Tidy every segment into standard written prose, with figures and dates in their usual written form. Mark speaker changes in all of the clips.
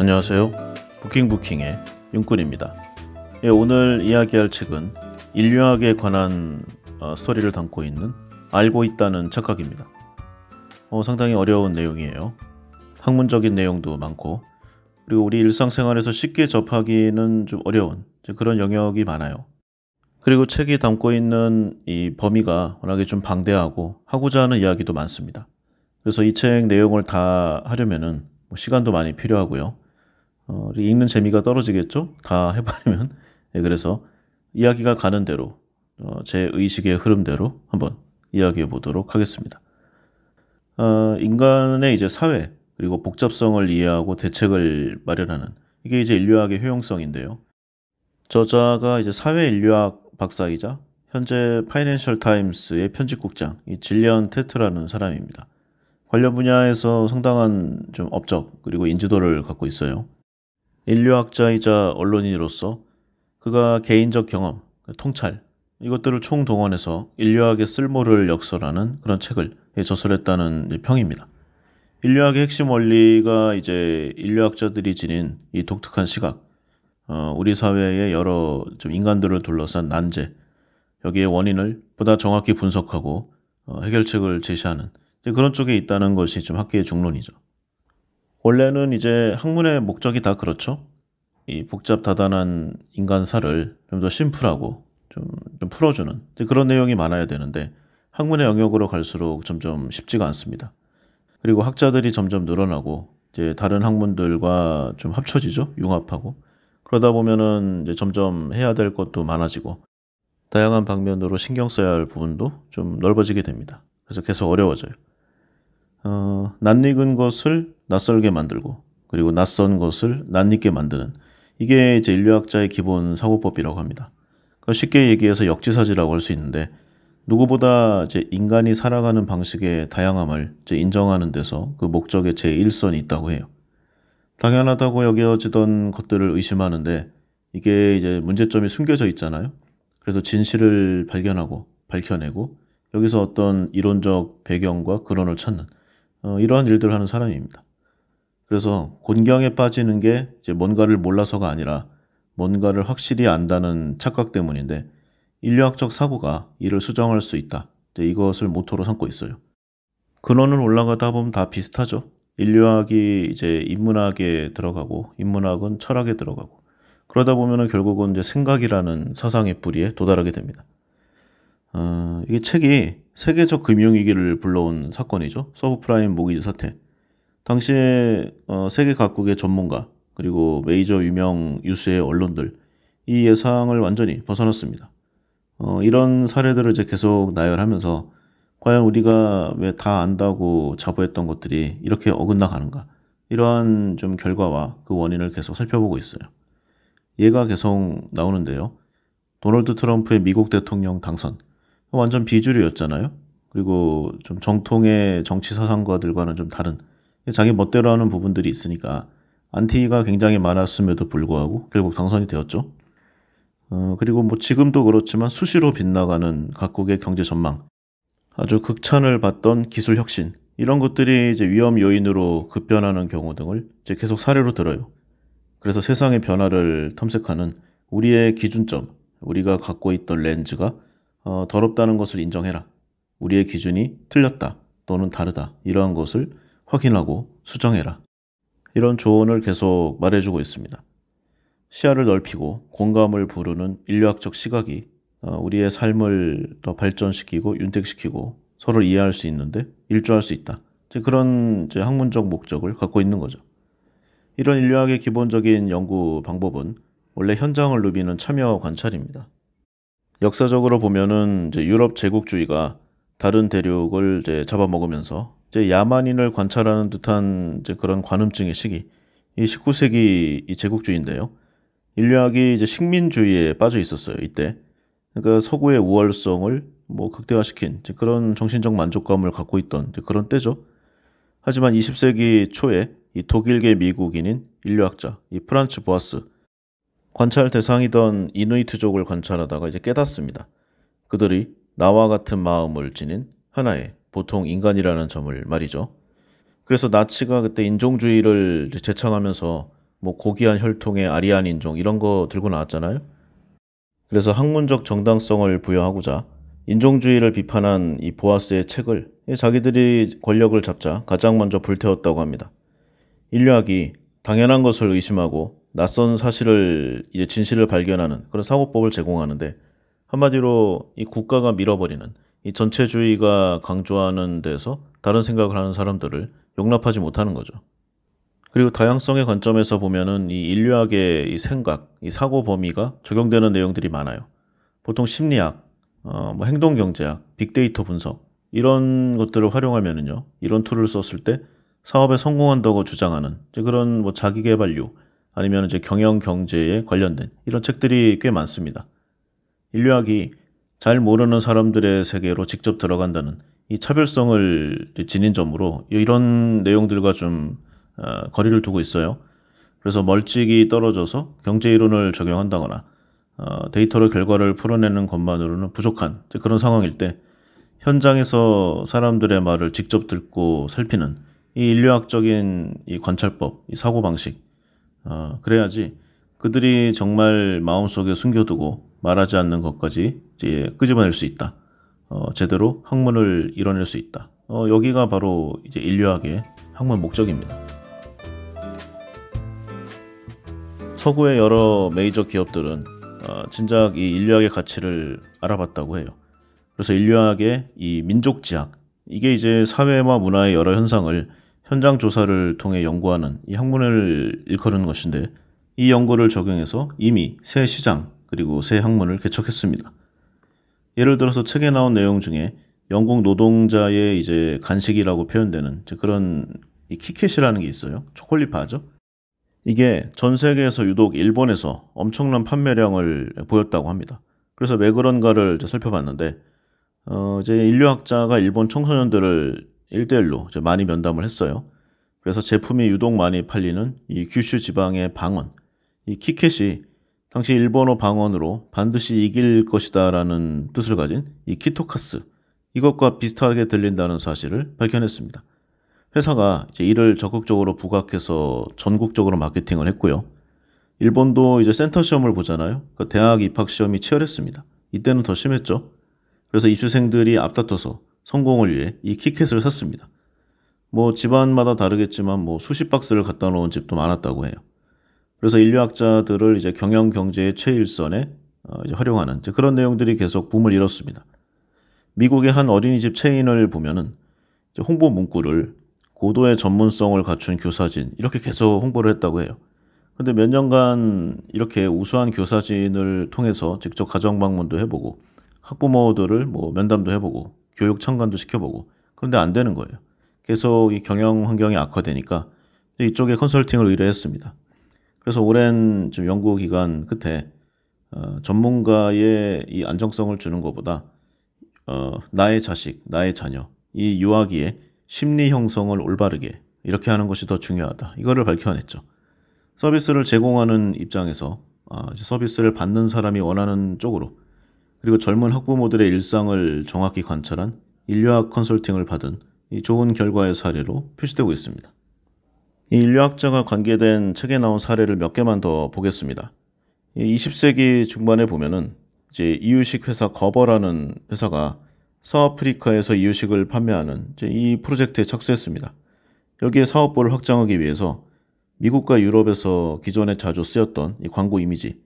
Speaker 1: 안녕하세요. 부킹부킹의 윤꾼입니다. 오늘 이야기할 책은 인류학에 관한 스토리를 담고 있는 알고 있다는 착각입니다. 상당히 어려운 내용이에요. 학문적인 내용도 많고 그리고 우리 일상생활에서 쉽게 접하기는 좀 어려운 그런 영역이 많아요. 그리고 책이 담고 있는 이 범위가 워낙에 좀 방대하고 하고자 하는 이야기도 많습니다. 그래서 이 책 내용을 다 하려면은 시간도 많이 필요하고요. 읽는 재미가 떨어지겠죠? 다 해버리면. 그래서 이야기가 가는 대로 제 의식의 흐름대로 한번 이야기해 보도록 하겠습니다. 인간의 이제 사회 그리고 복잡성을 이해하고 대책을 마련하는 이게 이제 인류학의 효용성인데요. 저자가 이제 사회인류학 박사이자 현재 파이낸셜 타임스의 편집국장 이 질리언 테트라는 사람입니다. 관련 분야에서 상당한 좀 업적 그리고 인지도를 갖고 있어요. 인류학자이자 언론인으로서 그가 개인적 경험, 통찰 이것들을 총동원해서 인류학의 쓸모를 역설하는 그런 책을 저술했다는 평입니다. 인류학의 핵심 원리가 이제 인류학자들이 지닌 이 독특한 시각, 우리 사회의 여러 좀 인간들을 둘러싼 난제, 여기에 원인을 보다 정확히 분석하고 해결책을 제시하는 그런 쪽에 있다는 것이 좀 학계의 중론이죠. 원래는 이제 학문의 목적이 다 그렇죠. 이 복잡다단한 인간사를 좀 더 심플하고 좀 풀어주는 그런 내용이 많아야 되는데 학문의 영역으로 갈수록 점점 쉽지가 않습니다. 그리고 학자들이 점점 늘어나고 이제 다른 학문들과 좀 합쳐지죠. 융합하고 그러다 보면은 이제 점점 해야 될 것도 많아지고 다양한 방면으로 신경 써야 할 부분도 좀 넓어지게 됩니다. 그래서 계속 어려워져요. 낯익은 것을 낯설게 만들고 그리고 낯선 것을 낯익게 만드는 이게 이제 인류학자의 기본 사고법이라고 합니다. 쉽게 얘기해서 역지사지라고 할 수 있는데 누구보다 이제 인간이 살아가는 방식의 다양함을 이제 인정하는 데서 그 목적의 제1선이 있다고 해요. 당연하다고 여겨지던 것들을 의심하는데 이게 이제 문제점이 숨겨져 있잖아요. 그래서 진실을 발견하고 밝혀내고 여기서 어떤 이론적 배경과 근원을 찾는 이러한 일들을 하는 사람입니다. 그래서 곤경에 빠지는 게 이제 뭔가를 몰라서가 아니라 뭔가를 확실히 안다는 착각 때문인데 인류학적 사고가 이를 수정할 수 있다. 이것을 모토로 삼고 있어요. 근원은 올라가다 보면 다 비슷하죠. 인류학이 이제 인문학에 들어가고 인문학은 철학에 들어가고 그러다 보면은 결국은 이제 생각이라는 사상의 뿌리에 도달하게 됩니다. 이게 책이 세계적 금융위기를 불러온 사건이죠. 서브프라임 모기지 사태. 당시에 세계 각국의 전문가 그리고 메이저 유명 유수의 언론들 이 예상을 완전히 벗어났습니다. 이런 사례들을 이제 계속 나열하면서 과연 우리가 왜 다 안다고 자부했던 것들이 이렇게 어긋나가는가 이러한 좀 결과와 그 원인을 계속 살펴보고 있어요. 얘가 계속 나오는데요. 도널드 트럼프의 미국 대통령 당선 완전 비주류였잖아요. 그리고 좀 정통의 정치 사상가들과는 좀 다른 자기 멋대로 하는 부분들이 있으니까 안티가 굉장히 많았음에도 불구하고 결국 당선이 되었죠. 그리고 뭐 지금도 그렇지만 수시로 빗나가는 각국의 경제 전망, 아주 극찬을 받던 기술 혁신 이런 것들이 이제 위험 요인으로 급변하는 경우 등을 이제 계속 사례로 들어요. 그래서 세상의 변화를 탐색하는 우리의 기준점, 우리가 갖고 있던 렌즈가 더럽다는 것을 인정해라. 우리의 기준이 틀렸다 또는 다르다 이러한 것을 확인하고 수정해라. 이런 조언을 계속 말해주고 있습니다. 시야를 넓히고 공감을 부르는 인류학적 시각이 우리의 삶을 더 발전시키고 윤택시키고 서로 이해할 수 있는데 일조할 수 있다. 그런 이제 학문적 목적을 갖고 있는 거죠. 이런 인류학의 기본적인 연구 방법은 원래 현장을 누비는 참여 관찰입니다. 역사적으로 보면은 이제 유럽 제국주의가 다른 대륙을 이제 잡아먹으면서 이제 야만인을 관찰하는 듯한 이제 그런 관음증의 시기, 이 19세기 이 제국주의인데요. 인류학이 이제 식민주의에 빠져 있었어요, 이때. 그러니까 서구의 우월성을 뭐 극대화시킨 이제 그런 정신적 만족감을 갖고 있던 이제 그런 때죠. 하지만 20세기 초에 이 독일계 미국인인 인류학자 이 프란츠 보아스 관찰 대상이던 이누이트족을 관찰하다가 이제 깨닫습니다. 그들이 나와 같은 마음을 지닌 하나의 보통 인간이라는 점을 말이죠. 그래서 나치가 그때 인종주의를 이제 제창하면서 뭐 고귀한 혈통의 아리안 인종 이런 거 들고 나왔잖아요. 그래서 학문적 정당성을 부여하고자 인종주의를 비판한 이 보아스의 책을 자기들이 권력을 잡자 가장 먼저 불태웠다고 합니다. 인류학이 당연한 것을 의심하고 낯선 사실을 이제 진실을 발견하는 그런 사고법을 제공하는데 한마디로 이 국가가 밀어버리는 이 전체주의가 강조하는 데서 다른 생각을 하는 사람들을 용납하지 못하는 거죠. 그리고 다양성의 관점에서 보면은 이 인류학의 이 생각, 이 사고 범위가 적용되는 내용들이 많아요. 보통 심리학, 뭐 행동경제학, 빅데이터 분석 이런 것들을 활용하면은요, 이런 툴을 썼을 때 사업에 성공한다고 주장하는 이제 그런 뭐 자기계발류 아니면 이제 경영 경제에 관련된 이런 책들이 꽤 많습니다. 인류학이 잘 모르는 사람들의 세계로 직접 들어간다는 이 차별성을 이제 지닌 점으로 이런 내용들과 좀 거리를 두고 있어요. 그래서 멀찍이 떨어져서 경제 이론을 적용한다거나 데이터로 결과를 풀어내는 것만으로는 부족한 이제 그런 상황일 때 현장에서 사람들의 말을 직접 듣고 살피는 이 인류학적인 이 관찰법, 이 사고방식, 그래야지 그들이 정말 마음속에 숨겨두고 말하지 않는 것까지 이제 끄집어낼 수 있다. 제대로 학문을 이뤄낼 수 있다. 여기가 바로 이제 인류학의 학문 목적입니다. 서구의 여러 메이저 기업들은 진작 이 인류학의 가치를 알아봤다고 해요. 그래서 인류학의 이 민족지학, 이게 이제 사회와 문화의 여러 현상을 현장 조사를 통해 연구하는 이 학문을 일컬은 것인데 이 연구를 적용해서 이미 새 시장 그리고 새 학문을 개척했습니다. 예를 들어서 책에 나온 내용 중에 영국 노동자의 이제 간식이라고 표현되는 이제 그런 이 키캣이라는 게 있어요. 초콜릿 바죠. 이게 전 세계에서 유독 일본에서 엄청난 판매량을 보였다고 합니다. 그래서 왜 그런가를 이제 살펴봤는데 이제 인류학자가 일본 청소년들을 1대1로 이제 많이 면담을 했어요. 그래서 제품이 유독 많이 팔리는 이 규슈 지방의 방언, 이 키켓이 당시 일본어 방언으로 반드시 이길 것이다라는 뜻을 가진 이 키토카스, 이것과 비슷하게 들린다는 사실을 발견했습니다. 회사가 이제 이를 적극적으로 부각해서 전국적으로 마케팅을 했고요. 일본도 이제 센터 시험을 보잖아요. 그 대학 입학 시험이 치열했습니다. 이때는 더 심했죠. 그래서 입시생들이 앞다퉈서 성공을 위해 이 키캣을 샀습니다. 뭐 집안마다 다르겠지만 뭐 수십 박스를 갖다 놓은 집도 많았다고 해요. 그래서 인류학자들을 이제 경영 경제의 최일선에 이제 활용하는 이제 그런 내용들이 계속 붐을 이뤘습니다. 미국의 한 어린이집 체인을 보면은 이제 홍보 문구를 고도의 전문성을 갖춘 교사진 이렇게 계속 홍보를 했다고 해요. 근데 몇 년간 이렇게 우수한 교사진을 통해서 직접 가정 방문도 해보고 학부모들을 뭐 면담도 해보고 교육 참관도 시켜보고 그런데 안 되는 거예요. 계속 이 경영 환경이 악화되니까 이쪽에 컨설팅을 의뢰했습니다. 그래서 오랜 좀 연구 기간 끝에 전문가의 이 안정성을 주는 것보다 나의 자식, 나의 자녀, 이 유아기의 심리 형성을 올바르게 이렇게 하는 것이 더 중요하다. 이거를 밝혀냈죠. 서비스를 제공하는 입장에서 이제 서비스를 받는 사람이 원하는 쪽으로 그리고 젊은 학부모들의 일상을 정확히 관찰한 인류학 컨설팅을 받은 이 좋은 결과의 사례로 표시되고 있습니다. 이 인류학자가 관계된 책에 나온 사례를 몇 개만 더 보겠습니다. 이 20세기 중반에 보면은 이제 이유식 회사 거버라는 회사가 서아프리카에서 이유식을 판매하는 이제 이 프로젝트에 착수했습니다. 여기에 사업부를 확장하기 위해서 미국과 유럽에서 기존에 자주 쓰였던 이 광고 이미지,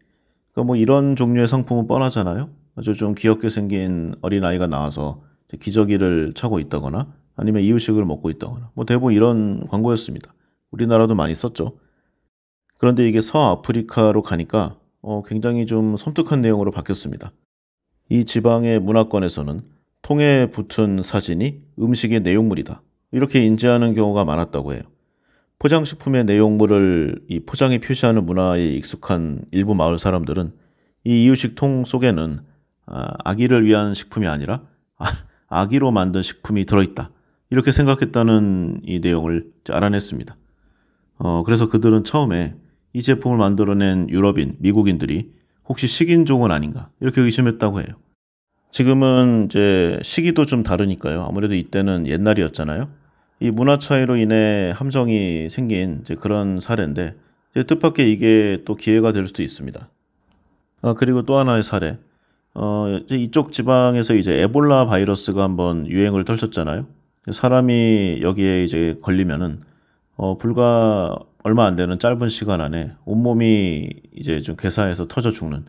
Speaker 1: 그러니까 뭐 이런 종류의 상품은 뻔하잖아요. 아주 좀 귀엽게 생긴 어린아이가 나와서 기저귀를 차고 있다거나 아니면 이유식을 먹고 있다거나 뭐 대부분 이런 광고였습니다. 우리나라도 많이 썼죠. 그런데 이게 서아프리카로 가니까 굉장히 좀 섬뜩한 내용으로 바뀌었습니다. 이 지방의 문화권에서는 통에 붙은 사진이 음식의 내용물이다. 이렇게 인지하는 경우가 많았다고 해요. 포장식품의 내용물을 이 포장에 표시하는 문화에 익숙한 일부 마을 사람들은 이 이유식 통 속에는 아기를 위한 식품이 아니라 아기로 만든 식품이 들어있다. 이렇게 생각했다는 이 내용을 알아냈습니다. 그래서 그들은 처음에 이 제품을 만들어낸 유럽인, 미국인들이 혹시 식인종은 아닌가 이렇게 의심했다고 해요. 지금은 이제 시기도 좀 다르니까요. 아무래도 이때는 옛날이었잖아요. 이 문화 차이로 인해 함정이 생긴 이제 그런 사례인데 이제 뜻밖의 이게 또 기회가 될 수도 있습니다. 그리고 또 하나의 사례. 이제 이쪽 지방에서 이제 에볼라 바이러스가 한번 유행을 떨쳤잖아요. 사람이 여기에 이제 걸리면은 불과 얼마 안 되는 짧은 시간 안에 온몸이 이제 좀 괴사해서 터져 죽는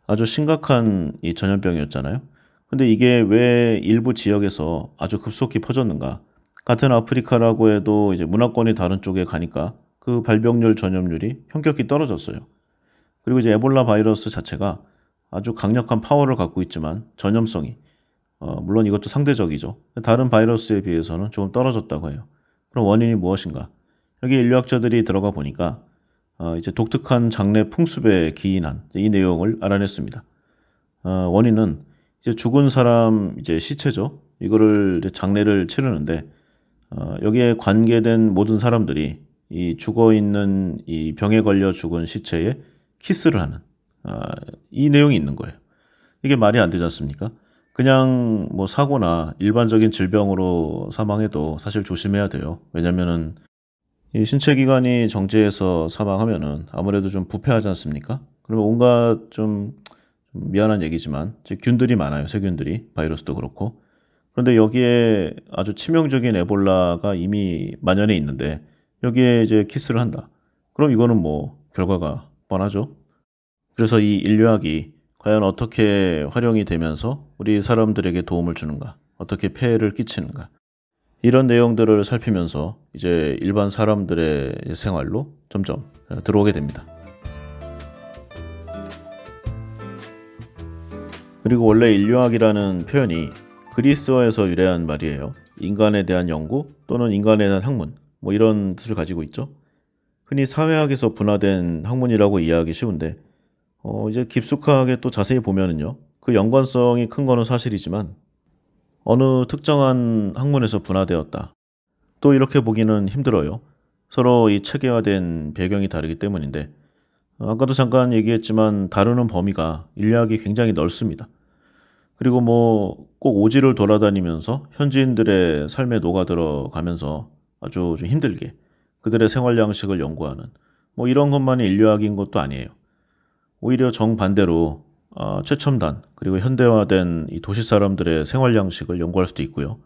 Speaker 1: 아주 심각한 이 전염병이었잖아요. 근데 이게 왜 일부 지역에서 아주 급속히 퍼졌는가? 같은 아프리카라고 해도 이제 문화권이 다른 쪽에 가니까 그 발병률 전염률이 현격히 떨어졌어요. 그리고 이제 에볼라 바이러스 자체가 아주 강력한 파워를 갖고 있지만 전염성이 물론 이것도 상대적이죠. 다른 바이러스에 비해서는 조금 떨어졌다고 해요. 그럼 원인이 무엇인가? 여기 인류학자들이 들어가 보니까 이제 독특한 장내 풍습에 기인한 이 내용을 알아냈습니다. 원인은 이제 죽은 사람 이제 시체죠. 이거를 이제 장례를 치르는데 여기에 관계된 모든 사람들이 이 죽어 있는 이 병에 걸려 죽은 시체에 키스를 하는 이 내용이 있는 거예요. 이게 말이 안 되지 않습니까? 그냥 뭐 사고나 일반적인 질병으로 사망해도 사실 조심해야 돼요. 왜냐면은 이 신체 기관이 정지해서 사망하면은 아무래도 좀 부패하지 않습니까? 그러면 온갖 좀 미안한 얘기지만 이제 균들이 많아요. 세균들이 바이러스도 그렇고. 그런데 여기에 아주 치명적인 에볼라가 이미 만연해 있는데 여기에 이제 키스를 한다. 그럼 이거는 뭐 결과가 뻔하죠. 그래서 이 인류학이 과연 어떻게 활용이 되면서 우리 사람들에게 도움을 주는가, 어떻게 폐해를 끼치는가, 이런 내용들을 살피면서 이제 일반 사람들의 생활로 점점 들어오게 됩니다. 그리고 원래 인류학이라는 표현이 그리스어에서 유래한 말이에요. 인간에 대한 연구 또는 인간에 대한 학문, 뭐 이런 뜻을 가지고 있죠. 흔히 사회학에서 분화된 학문이라고 이해하기 쉬운데 이제 깊숙하게 또 자세히 보면은요. 그 연관성이 큰 거는 사실이지만 어느 특정한 학문에서 분화되었다. 또 이렇게 보기는 힘들어요. 서로 이 체계화된 배경이 다르기 때문인데 아까도 잠깐 얘기했지만 다루는 범위가 인류학이 굉장히 넓습니다. 그리고 뭐 꼭 오지를 돌아다니면서 현지인들의 삶에 녹아들어 가면서 아주 좀 힘들게 그들의 생활 양식을 연구하는 뭐 이런 것만이 인류학인 것도 아니에요. 오히려 정반대로 최첨단 그리고 현대화된 이 도시 사람들의 생활 양식을 연구할 수도 있고요.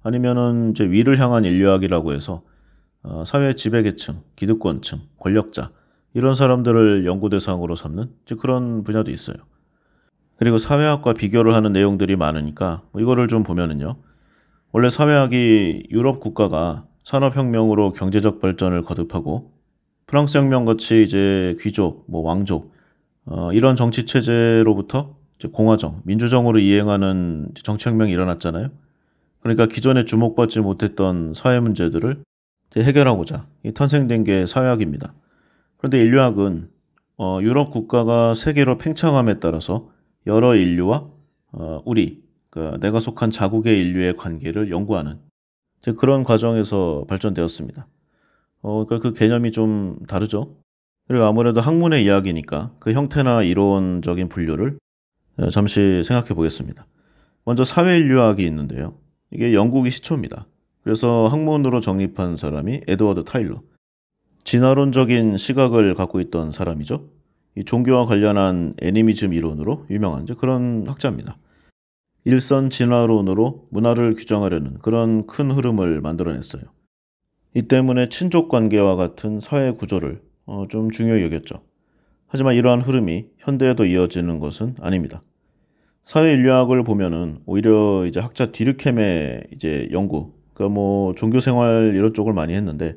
Speaker 1: 아니면은 이제 위를 향한 인류학이라고 해서 사회 지배계층, 기득권층, 권력자 이런 사람들을 연구 대상으로 삼는 이제 그런 분야도 있어요. 그리고 사회학과 비교를 하는 내용들이 많으니까 뭐 이거를 좀 보면은요. 원래 사회학이 유럽 국가가 산업혁명으로 경제적 발전을 거듭하고 프랑스 혁명 같이 이제 귀족, 뭐 왕족 이런 정치 체제로부터 이제 공화정, 민주정으로 이행하는 정치혁명이 일어났잖아요. 그러니까 기존에 주목받지 못했던 사회 문제들을 이제 해결하고자 탄생된 게 사회학입니다. 그런데 인류학은 유럽 국가가 세계로 팽창함에 따라서 여러 인류와 우리, 그러니까 내가 속한 자국의 인류의 관계를 연구하는 이제 그런 과정에서 발전되었습니다. 그러니까 그 개념이 좀 다르죠. 그리고 아무래도 학문의 이야기니까 그 형태나 이론적인 분류를 잠시 생각해 보겠습니다. 먼저 사회인류학이 있는데요. 이게 영국이 시초입니다. 그래서 학문으로 정립한 사람이 에드워드 타일러. 진화론적인 시각을 갖고 있던 사람이죠. 이 종교와 관련한 애니미즘 이론으로 유명한 그런 학자입니다. 일선 진화론으로 문화를 규정하려는 그런 큰 흐름을 만들어냈어요. 이 때문에 친족 관계와 같은 사회 구조를 좀 중요히 여겼죠. 하지만 이러한 흐름이 현대에도 이어지는 것은 아닙니다. 사회 인류학을 보면은 오히려 이제 학자 디르켐의 이제 연구, 그러니까 뭐 종교 생활 이런 쪽을 많이 했는데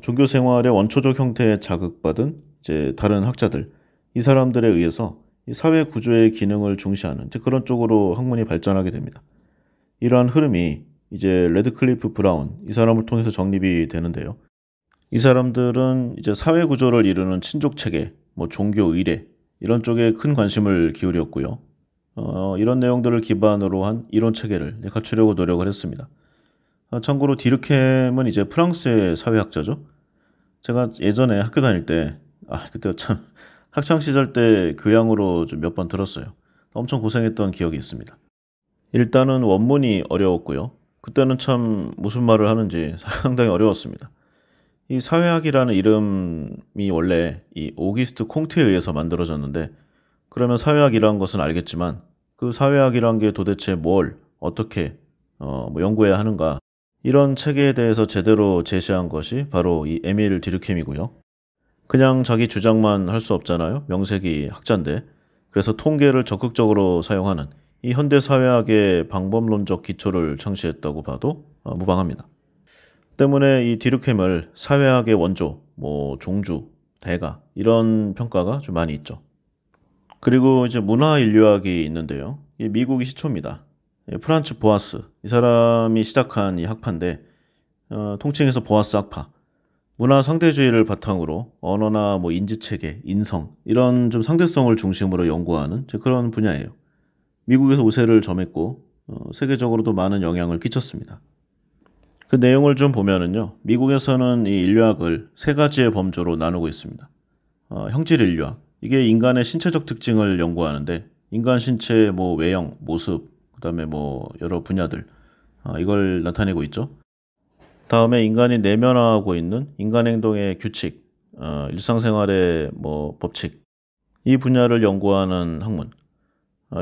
Speaker 1: 종교 생활의 원초적 형태에 자극받은 이제 다른 학자들, 이 사람들에 의해서 이 사회 구조의 기능을 중시하는 이제 그런 쪽으로 학문이 발전하게 됩니다. 이러한 흐름이 이제 레드클리프 브라운 이 사람을 통해서 정립이 되는데요. 이 사람들은 이제 사회 구조를 이루는 친족 체계, 뭐 종교 의례 이런 쪽에 큰 관심을 기울였고요. 이런 내용들을 기반으로 한 이론 체계를 이제 갖추려고 노력을 했습니다. 참고로 디르켐은 이제 프랑스의 사회학자죠. 제가 예전에 학교 다닐 때, 그때 참 학창 시절 때 교양으로 좀 몇 번 들었어요. 엄청 고생했던 기억이 있습니다. 일단은 원문이 어려웠고요. 그때는 참 무슨 말을 하는지 상당히 어려웠습니다. 이 사회학이라는 이름이 원래 이 오기스트 콩트에 의해서 만들어졌는데 그러면 사회학이라는 것은 알겠지만 그 사회학이란 게 도대체 뭘 어떻게 뭐 연구해야 하는가 이런 체계에 대해서 제대로 제시한 것이 바로 이 에밀 디르켐이고요. 그냥 자기 주장만 할 수 없잖아요. 명색이 학자인데. 그래서 통계를 적극적으로 사용하는 이 현대 사회학의 방법론적 기초를 창시했다고 봐도 무방합니다. 때문에 이 디르켐을 사회학의 원조, 뭐 종주, 대가 이런 평가가 좀 많이 있죠. 그리고 이제 문화 인류학이 있는데요. 이 미국이 시초입니다. 이 프란츠 보아스 이 사람이 시작한 이 학파인데 통칭해서 보아스 학파. 문화 상대주의를 바탕으로 언어나 뭐 인지체계, 인성 이런 좀 상대성을 중심으로 연구하는 이제 그런 분야예요. 미국에서 우세를 점했고 세계적으로도 많은 영향을 끼쳤습니다. 그 내용을 좀 보면은요. 미국에서는 이 인류학을 세 가지의 범주로 나누고 있습니다. 형질 인류학. 이게 인간의 신체적 특징을 연구하는데 인간 신체의 뭐 외형, 모습, 그다음에 뭐 여러 분야들 이걸 나타내고 있죠. 다음에 인간이 내면화하고 있는 인간 행동의 규칙, 일상생활의 뭐 법칙 이 분야를 연구하는 학문.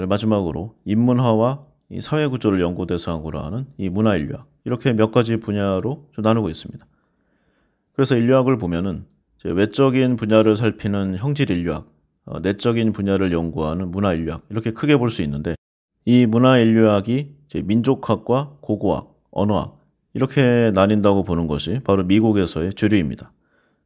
Speaker 1: 마지막으로 인문화와 이 사회 구조를 연구 대상으로 하는 이 문화 인류학. 이렇게 몇 가지 분야로 좀 나누고 있습니다. 그래서 인류학을 보면은 이제 외적인 분야를 살피는 형질 인류학, 내적인 분야를 연구하는 문화 인류학 이렇게 크게 볼 수 있는데 이 문화 인류학이 이제 민족학과 고고학, 언어학 이렇게 나뉜다고 보는 것이 바로 미국에서의 주류입니다.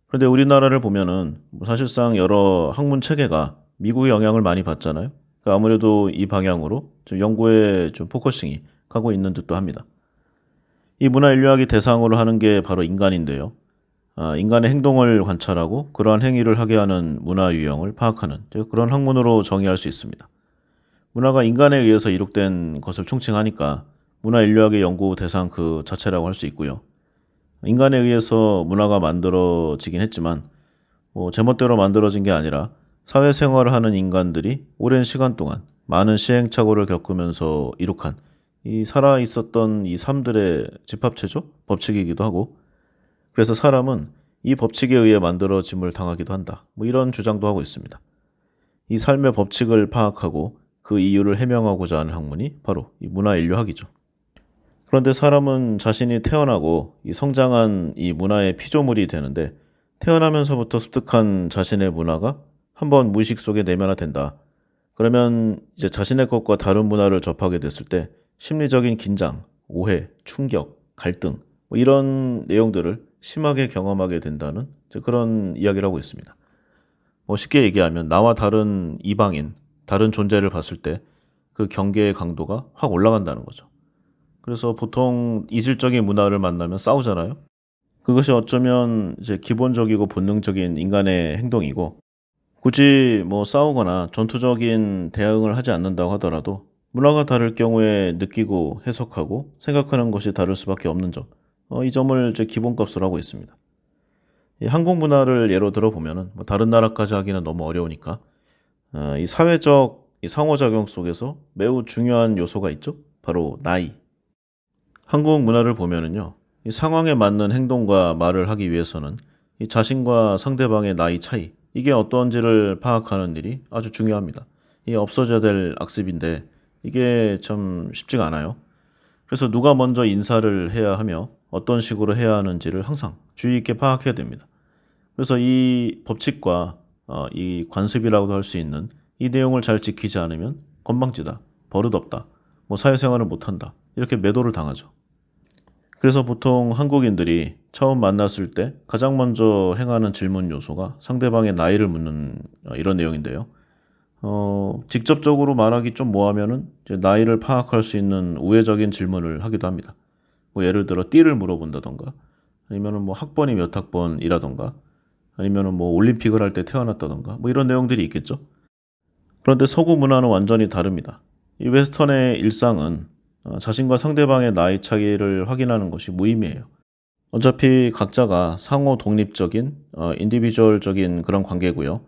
Speaker 1: 그런데 우리나라를 보면은 뭐 사실상 여러 학문 체계가 미국의 영향을 많이 받잖아요. 그러니까 아무래도 이 방향으로 좀 연구에 좀 포커싱이 가고 있는 듯도 합니다. 이 문화 인류학이 대상으로 하는 게 바로 인간인데요. 인간의 행동을 관찰하고 그러한 행위를 하게 하는 문화 유형을 파악하는 그런 학문으로 정의할 수 있습니다. 문화가 인간에 의해서 이룩된 것을 총칭하니까 문화 인류학의 연구 대상 그 자체라고 할 수 있고요. 인간에 의해서 문화가 만들어지긴 했지만 뭐 제멋대로 만들어진 게 아니라 사회생활을 하는 인간들이 오랜 시간 동안 많은 시행착오를 겪으면서 이룩한 이 살아 있었던 이 삶들의 집합체죠? 법칙이기도 하고 그래서 사람은 이 법칙에 의해 만들어짐을 당하기도 한다. 뭐 이런 주장도 하고 있습니다. 이 삶의 법칙을 파악하고 그 이유를 해명하고자 하는 학문이 바로 이 문화인류학이죠. 그런데 사람은 자신이 태어나고 이 성장한 이 문화의 피조물이 되는데 태어나면서부터 습득한 자신의 문화가 한번 무의식 속에 내면화된다. 그러면 이제 자신의 것과 다른 문화를 접하게 됐을 때 심리적인 긴장, 오해, 충격, 갈등 뭐 이런 내용들을 심하게 경험하게 된다는 이제 그런 이야기를 하고 있습니다. 뭐 쉽게 얘기하면 나와 다른 이방인, 다른 존재를 봤을 때 그 경계의 강도가 확 올라간다는 거죠. 그래서 보통 이질적인 문화를 만나면 싸우잖아요. 그것이 어쩌면 이제 기본적이고 본능적인 인간의 행동이고 굳이 뭐 싸우거나 전투적인 대응을 하지 않는다고 하더라도 문화가 다를 경우에 느끼고 해석하고 생각하는 것이 다를 수밖에 없는 점. 이 점을 이제 기본값으로 하고 있습니다. 이 한국 문화를 예로 들어 보면은 뭐 다른 나라까지 하기는 너무 어려우니까 이 사회적 이 상호작용 속에서 매우 중요한 요소가 있죠. 바로 나이. 한국 문화를 보면은요. 이 상황에 맞는 행동과 말을 하기 위해서는 이 자신과 상대방의 나이 차이, 이게 어떤지를 파악하는 일이 아주 중요합니다. 이게 없어져야 될 악습인데 이게 참 쉽지가 않아요. 그래서 누가 먼저 인사를 해야 하며 어떤 식으로 해야 하는지를 항상 주의 있게 파악해야 됩니다. 그래서 이 법칙과 이 관습이라고도 할 수 있는 이 내용을 잘 지키지 않으면 건방지다, 버릇없다, 뭐 사회생활을 못한다 이렇게 매도를 당하죠. 그래서 보통 한국인들이 처음 만났을 때 가장 먼저 행하는 질문 요소가 상대방의 나이를 묻는 이런 내용인데요. 직접적으로 말하기 좀 뭐하면은 이제 나이를 파악할 수 있는 우회적인 질문을 하기도 합니다. 뭐 예를 들어 띠를 물어본다던가 아니면은 뭐 학번이 몇 학번이라던가 아니면은 뭐 올림픽을 할 때 태어났다던가 뭐 이런 내용들이 있겠죠. 그런데 서구 문화는 완전히 다릅니다. 이 웨스턴의 일상은 자신과 상대방의 나이 차이를 확인하는 것이 무의미해요. 어차피 각자가 상호 독립적인, 인디비주얼적인 그런 관계고요.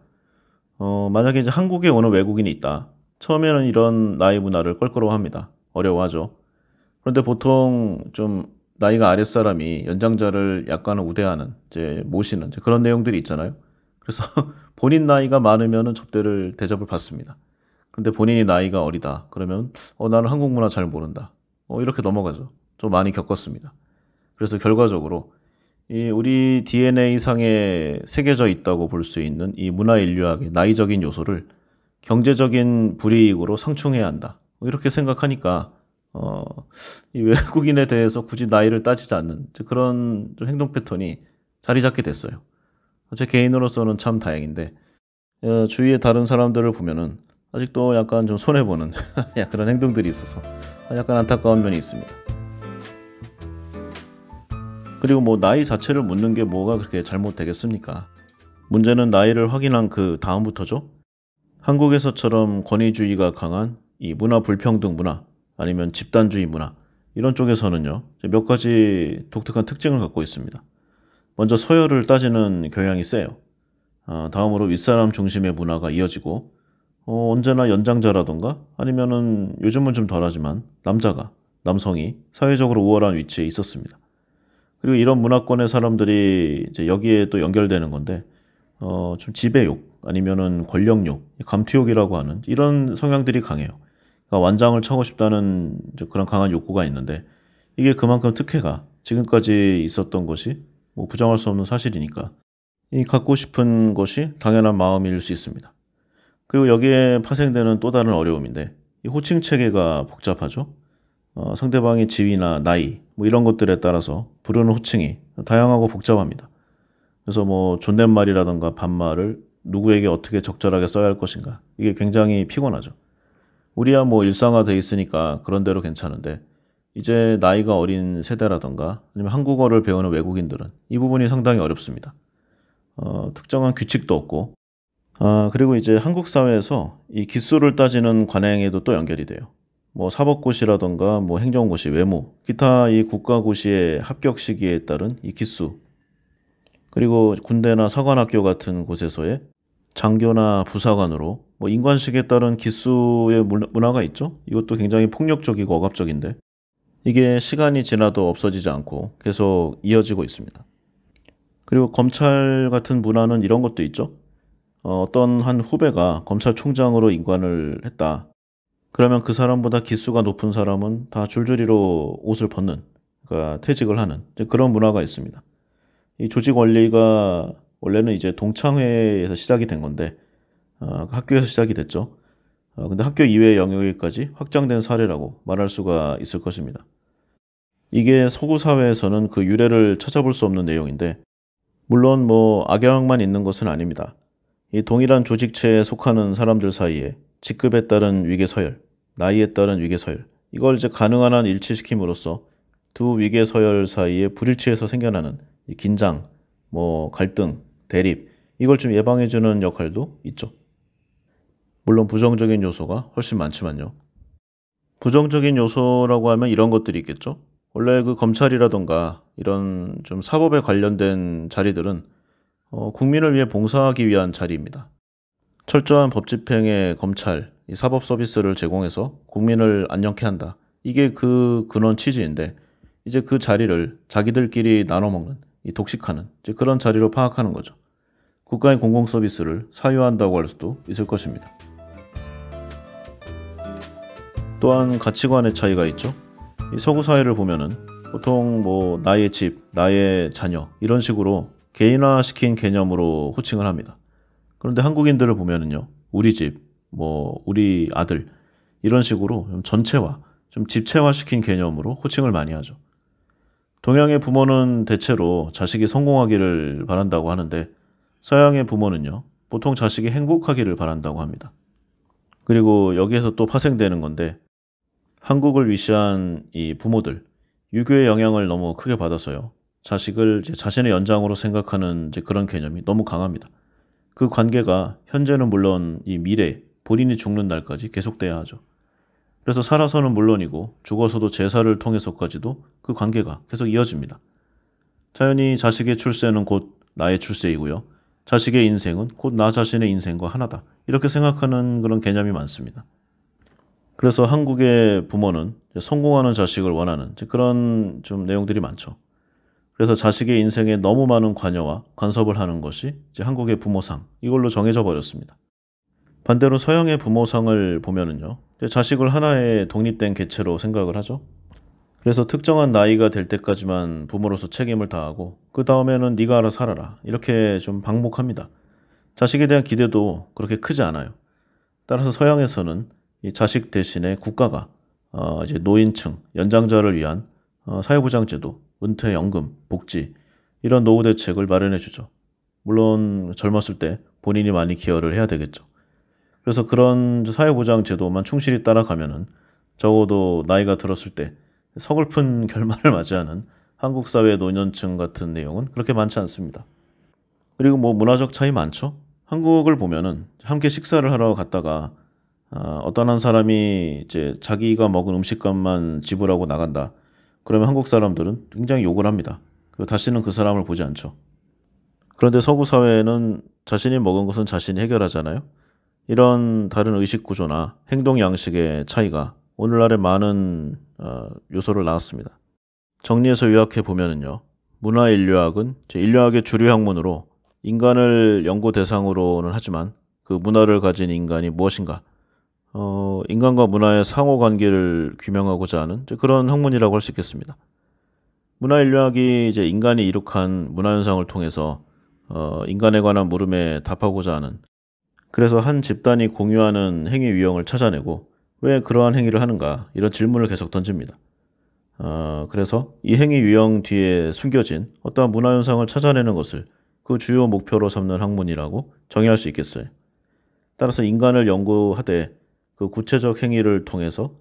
Speaker 1: 만약에 이제 한국에 오는 외국인이 있다. 처음에는 이런 나이 문화를 껄끄러워합니다. 어려워하죠. 그런데 보통 좀 나이가 아랫사람이 연장자를 약간은 우대하는, 이제 모시는 이제 그런 내용들이 있잖아요. 그래서 본인 나이가 많으면은 접대를 대접을 받습니다. 근데 본인이 나이가 어리다. 그러면 나는 한국 문화 잘 모른다. 이렇게 넘어가죠. 좀 많이 겪었습니다. 그래서 결과적으로 이 우리 DNA 상에 새겨져 있다고 볼 수 있는 이 문화 인류학의 나이적인 요소를 경제적인 불이익으로 상충해야 한다. 이렇게 생각하니까 어, 이 외국인에 대해서 굳이 나이를 따지지 않는 이제 그런 좀 행동 패턴이 자리 잡게 됐어요. 제 개인으로서는 참 다행인데 주위의 다른 사람들을 보면은 아직도 약간 좀 손해보는 그런 행동들이 있어서 약간 안타까운 면이 있습니다. 그리고 뭐 나이 자체를 묻는 게 뭐가 그렇게 잘못되겠습니까? 문제는 나이를 확인한 그 다음부터죠. 한국에서처럼 권위주의가 강한 이 문화 불평등 문화 아니면 집단주의 문화 이런 쪽에서는요 몇 가지 독특한 특징을 갖고 있습니다. 먼저 서열을 따지는 경향이 세요. 다음으로 윗사람 중심의 문화가 이어지고 언제나 연장자라던가 아니면은 요즘은 좀 덜하지만 남성이 사회적으로 우월한 위치에 있었습니다. 그리고 이런 문화권의 사람들이 이제 여기에 또 연결되는 건데 좀 지배욕 아니면은 권력욕, 감투욕이라고 하는 이런 성향들이 강해요. 그러니까 완장을 차고 싶다는 이제 그런 강한 욕구가 있는데 이게 그만큼 특혜가 지금까지 있었던 것이 뭐 부정할 수 없는 사실이니까 이 갖고 싶은 것이 당연한 마음일 수 있습니다. 그리고 여기에 파생되는 또 다른 어려움인데 이 호칭 체계가 복잡하죠. 상대방의 지위나 나이 뭐 이런 것들에 따라서 부르는 호칭이 다양하고 복잡합니다. 그래서 뭐 존댓말이라든가 반말을 누구에게 어떻게 적절하게 써야 할 것인가 이게 굉장히 피곤하죠. 우리야 뭐 일상화돼 있으니까 그런 대로 괜찮은데 이제 나이가 어린 세대라든가 아니면 한국어를 배우는 외국인들은 이 부분이 상당히 어렵습니다. 특정한 규칙도 없고 그리고 이제 한국 사회에서 이 기수를 따지는 관행에도 또 연결이 돼요. 뭐 사법고시라던가 뭐 행정고시, 외무, 기타 이 국가고시의 합격 시기에 따른 이 기수, 그리고 군대나 사관학교 같은 곳에서의 장교나 부사관으로 뭐 인관식에 따른 기수의 문화가 있죠. 이것도 굉장히 폭력적이고 억압적인데 이게 시간이 지나도 없어지지 않고 계속 이어지고 있습니다. 그리고 검찰 같은 문화는 이런 것도 있죠. 어떤 한 후배가 검찰총장으로 임관을 했다. 그러면 그 사람보다 기수가 높은 사람은 다 줄줄이로 옷을 벗는, 그러니까 퇴직을 하는 이제 그런 문화가 있습니다. 이 조직 원리가 원래는 이제 동창회에서 시작이 된 건데 학교에서 시작이 됐죠. 근데 학교 이외의 영역에까지 확장된 사례라고 말할 수가 있을 것입니다. 이게 서구 사회에서는 그 유래를 찾아볼 수 없는 내용인데 물론 뭐 악영향만 있는 것은 아닙니다. 이 동일한 조직체에 속하는 사람들 사이에 직급에 따른 위계 서열, 나이에 따른 위계 서열, 이걸 이제 가능한 한 일치시킴으로써 두 위계 서열 사이에 불일치에서 생겨나는 이 긴장, 뭐 갈등, 대립, 이걸 좀 예방해주는 역할도 있죠. 물론 부정적인 요소가 훨씬 많지만요. 부정적인 요소라고 하면 이런 것들이 있겠죠. 원래 그 검찰이라던가 이런 좀 사법에 관련된 자리들은 국민을 위해 봉사하기 위한 자리입니다. 철저한 법 집행의 검찰, 이 사법 서비스를 제공해서 국민을 안녕케 한다. 이게 그 근원 취지인데 이제 그 자리를 자기들끼리 나눠 먹는, 이 독식하는 이제 그런 자리로 파악하는 거죠. 국가의 공공 서비스를 사유한다고 할 수도 있을 것입니다. 또한 가치관의 차이가 있죠. 이 서구 사회를 보면은 보통 뭐 나의 집, 나의 자녀 이런 식으로 개인화시킨 개념으로 호칭을 합니다. 그런데 한국인들을 보면은요, 우리 집, 뭐 우리 아들 이런 식으로 좀 전체화, 좀 집체화시킨 개념으로 호칭을 많이 하죠. 동양의 부모는 대체로 자식이 성공하기를 바란다고 하는데 서양의 부모는요, 보통 자식이 행복하기를 바란다고 합니다. 그리고 여기에서 또 파생되는 건데 한국을 위시한 이 부모들, 유교의 영향을 너무 크게 받아서요. 자식을 이제 자신의 연장으로 생각하는 이제 그런 개념이 너무 강합니다. 그 관계가 현재는 물론 이 미래, 본인이 죽는 날까지 계속돼야 하죠. 그래서 살아서는 물론이고 죽어서도 제사를 통해서까지도 그 관계가 계속 이어집니다. 자연히 자식의 출세는 곧 나의 출세이고요. 자식의 인생은 곧 나 자신의 인생과 하나다. 이렇게 생각하는 그런 개념이 많습니다. 그래서 한국의 부모는 성공하는 자식을 원하는 그런 좀 내용들이 많죠. 그래서 자식의 인생에 너무 많은 관여와 간섭을 하는 것이 이제 한국의 부모상 이걸로 정해져 버렸습니다. 반대로 서양의 부모상을 보면은요. 이제 자식을 하나의 독립된 개체로 생각을 하죠. 그래서 특정한 나이가 될 때까지만 부모로서 책임을 다하고 그 다음에는 네가 알아서 살아라 이렇게 좀 방목합니다. 자식에 대한 기대도 그렇게 크지 않아요. 따라서 서양에서는 이 자식 대신에 국가가 이제 노인층, 연장자를 위한 사회보장제도, 은퇴연금, 복지 이런 노후 대책을 마련해 주죠. 물론 젊었을 때 본인이 많이 기여를 해야 되겠죠. 그래서 그런 사회보장제도만 충실히 따라가면은 적어도 나이가 들었을 때 서글픈 결말을 맞이하는 한국 사회 노년층 같은 내용은 그렇게 많지 않습니다. 그리고 뭐 문화적 차이 많죠? 한국을 보면은 함께 식사를 하러 갔다가 어떤 한 사람이 이제 자기가 먹은 음식값만 지불하고 나간다. 그러면 한국 사람들은 굉장히 욕을 합니다. 그리고 다시는 그 사람을 보지 않죠. 그런데 서구 사회에는 자신이 먹은 것은 자신이 해결하잖아요. 이런 다른 의식 구조나 행동 양식의 차이가 오늘날의 많은 요소를 낳았습니다. 정리해서 요약해 보면은요. 문화인류학은 인류학의 주류 학문으로 인간을 연구 대상으로는 하지만 그 문화를 가진 인간이 무엇인가 인간과 문화의 상호 관계를 규명하고자 하는 그런 학문이라고 할 수 있겠습니다. 문화인류학이 이제 인간이 이룩한 문화현상을 통해서 인간에 관한 물음에 답하고자 하는 그래서 한 집단이 공유하는 행위 유형을 찾아내고 왜 그러한 행위를 하는가 이런 질문을 계속 던집니다. 그래서 이 행위 유형 뒤에 숨겨진 어떠한 문화현상을 찾아내는 것을 그 주요 목표로 삼는 학문이라고 정의할 수 있겠어요. 따라서 인간을 연구하되 그 구체적 행위를 통해서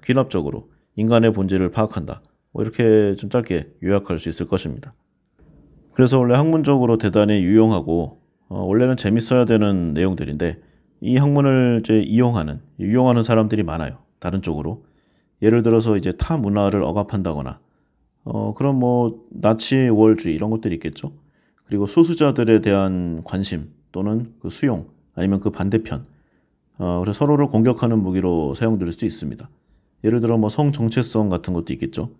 Speaker 1: 귀납적으로 인간의 본질을 파악한다. 뭐 이렇게 좀 짧게 요약할 수 있을 것입니다. 그래서 원래 학문적으로 대단히 유용하고 원래는 재밌어야 되는 내용들인데 이 학문을 이제 유용하는 사람들이 많아요. 다른 쪽으로. 예를 들어서 이제 타 문화를 억압한다거나 그런 뭐 나치 우월주의 이런 것들이 있겠죠. 그리고 소수자들에 대한 관심 또는 그 수용 아니면 그 반대편 그래서 서로를 공격하는 무기로 사용될 수도 있습니다. 예를 들어 뭐 성 정체성 같은 것도 있겠죠.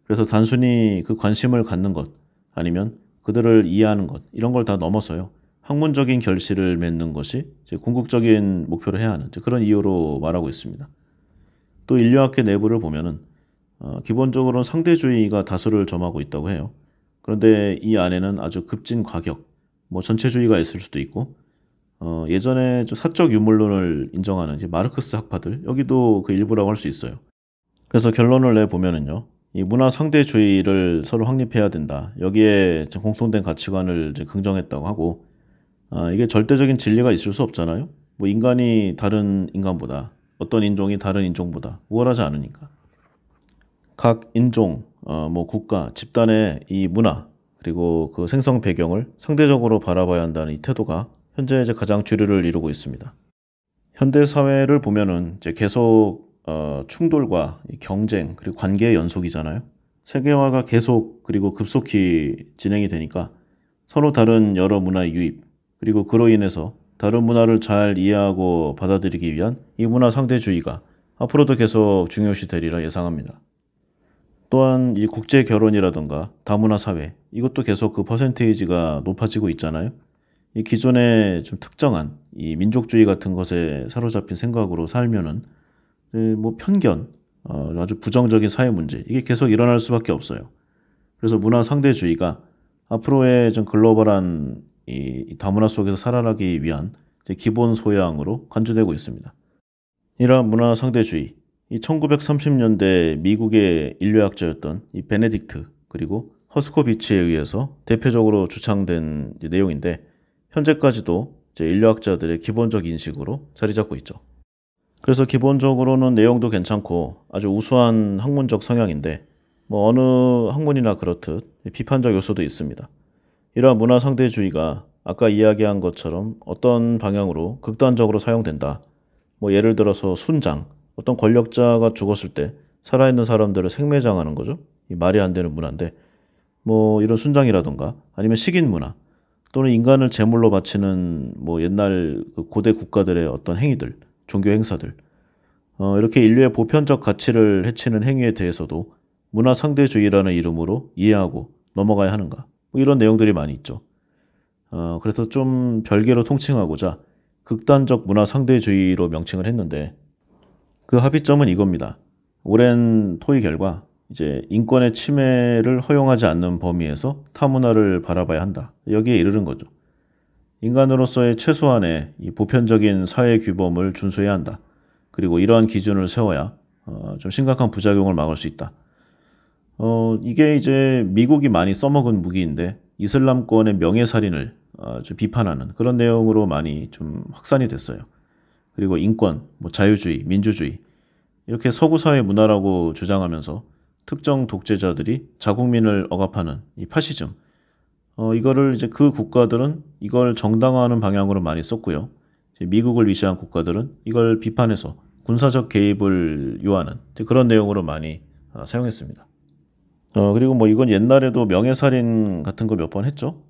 Speaker 1: 그래서 단순히 그 관심을 갖는 것 아니면 그들을 이해하는 것 이런 걸 다 넘어서요. 학문적인 결실을 맺는 것이 이제 궁극적인 목표로 해야 하는 그런 이유로 말하고 있습니다. 또 인류학계 내부를 보면은 기본적으로는 상대주의가 다수를 점하고 있다고 해요. 그런데 이 안에는 아주 급진 과격, 뭐 전체주의가 있을 수도 있고 예전에 좀 사적 유물론을 인정하는 이제 마르크스 학파들 여기도 그 일부라고 할 수 있어요. 그래서 결론을 내 보면은요, 이 문화 상대주의를 서로 확립해야 된다. 여기에 공통된 가치관을 이제 긍정했다고 하고 이게 절대적인 진리가 있을 수 없잖아요. 뭐 인간이 다른 인간보다 어떤 인종이 다른 인종보다 우월하지 않으니까. 각 인종, 뭐 국가, 집단의 이 문화 그리고 그 생성 배경을 상대적으로 바라봐야 한다는 이 태도가 현재 이제 가장 주류를 이루고 있습니다. 현대 사회를 보면은 이제 계속 충돌과 경쟁 그리고 관계의 연속이잖아요. 세계화가 계속 그리고 급속히 진행이 되니까 서로 다른 여러 문화의 유입 그리고 그로 인해서 다른 문화를 잘 이해하고 받아들이기 위한 이 문화 상대주의가 앞으로도 계속 중요시 되리라 예상합니다. 또한 이 국제 결혼이라든가 다문화 사회 이것도 계속 그 퍼센테이지가 높아지고 있잖아요. 이 기존의 좀 특정한 이 민족주의 같은 것에 사로잡힌 생각으로 살면은 뭐 편견, 아주 부정적인 사회 문제 이게 계속 일어날 수밖에 없어요. 그래서 문화 상대주의가 앞으로의 좀 글로벌한 이 다문화 속에서 살아나기 위한 이제 기본 소양으로 간주되고 있습니다. 이러한 문화 상대주의, 이 1930년대 미국의 인류학자였던 이 베네딕트 그리고 허스코비치에 의해서 대표적으로 주창된 내용인데 현재까지도 이제 인류학자들의 기본적 인식으로 자리 잡고 있죠. 그래서 기본적으로는 내용도 괜찮고 아주 우수한 학문적 성향인데 뭐 어느 학문이나 그렇듯 비판적 요소도 있습니다. 이러한 문화 상대주의가 아까 이야기한 것처럼 어떤 방향으로 극단적으로 사용된다. 뭐 예를 들어서 순장, 어떤 권력자가 죽었을 때 살아있는 사람들을 생매장하는 거죠. 이 말이 안 되는 문화인데 뭐 이런 순장이라던가 아니면 식인 문화 또는 인간을 제물로 바치는 뭐 옛날 그 고대 국가들의 어떤 행위들, 종교 행사들 이렇게 인류의 보편적 가치를 해치는 행위에 대해서도 문화 상대주의라는 이름으로 이해하고 넘어가야 하는가? 뭐 이런 내용들이 많이 있죠. 그래서 좀 별개로 통칭하고자 극단적 문화 상대주의로 명칭을 했는데 그 합의점은 이겁니다. 오랜 토의 결과 이제 인권의 침해를 허용하지 않는 범위에서 타문화를 바라봐야 한다. 여기에 이르는 거죠. 인간으로서의 최소한의 이 보편적인 사회 규범을 준수해야 한다. 그리고 이러한 기준을 세워야 좀 심각한 부작용을 막을 수 있다. 이게 이제 미국이 많이 써먹은 무기인데 이슬람권의 명예살인을 좀 비판하는 그런 내용으로 많이 좀 확산이 됐어요. 그리고 인권, 뭐 자유주의, 민주주의 이렇게 서구 사회 문화라고 주장하면서 특정 독재자들이 자국민을 억압하는 이 파시즘 이거를 이제 그 국가들은 이걸 정당화하는 방향으로 많이 썼고요. 이제 미국을 위시한 국가들은 이걸 비판해서 군사적 개입을 요하는 그런 내용으로 많이 사용했습니다. 그리고 뭐 이건 옛날에도 명예살인 같은 거 몇 번 했죠.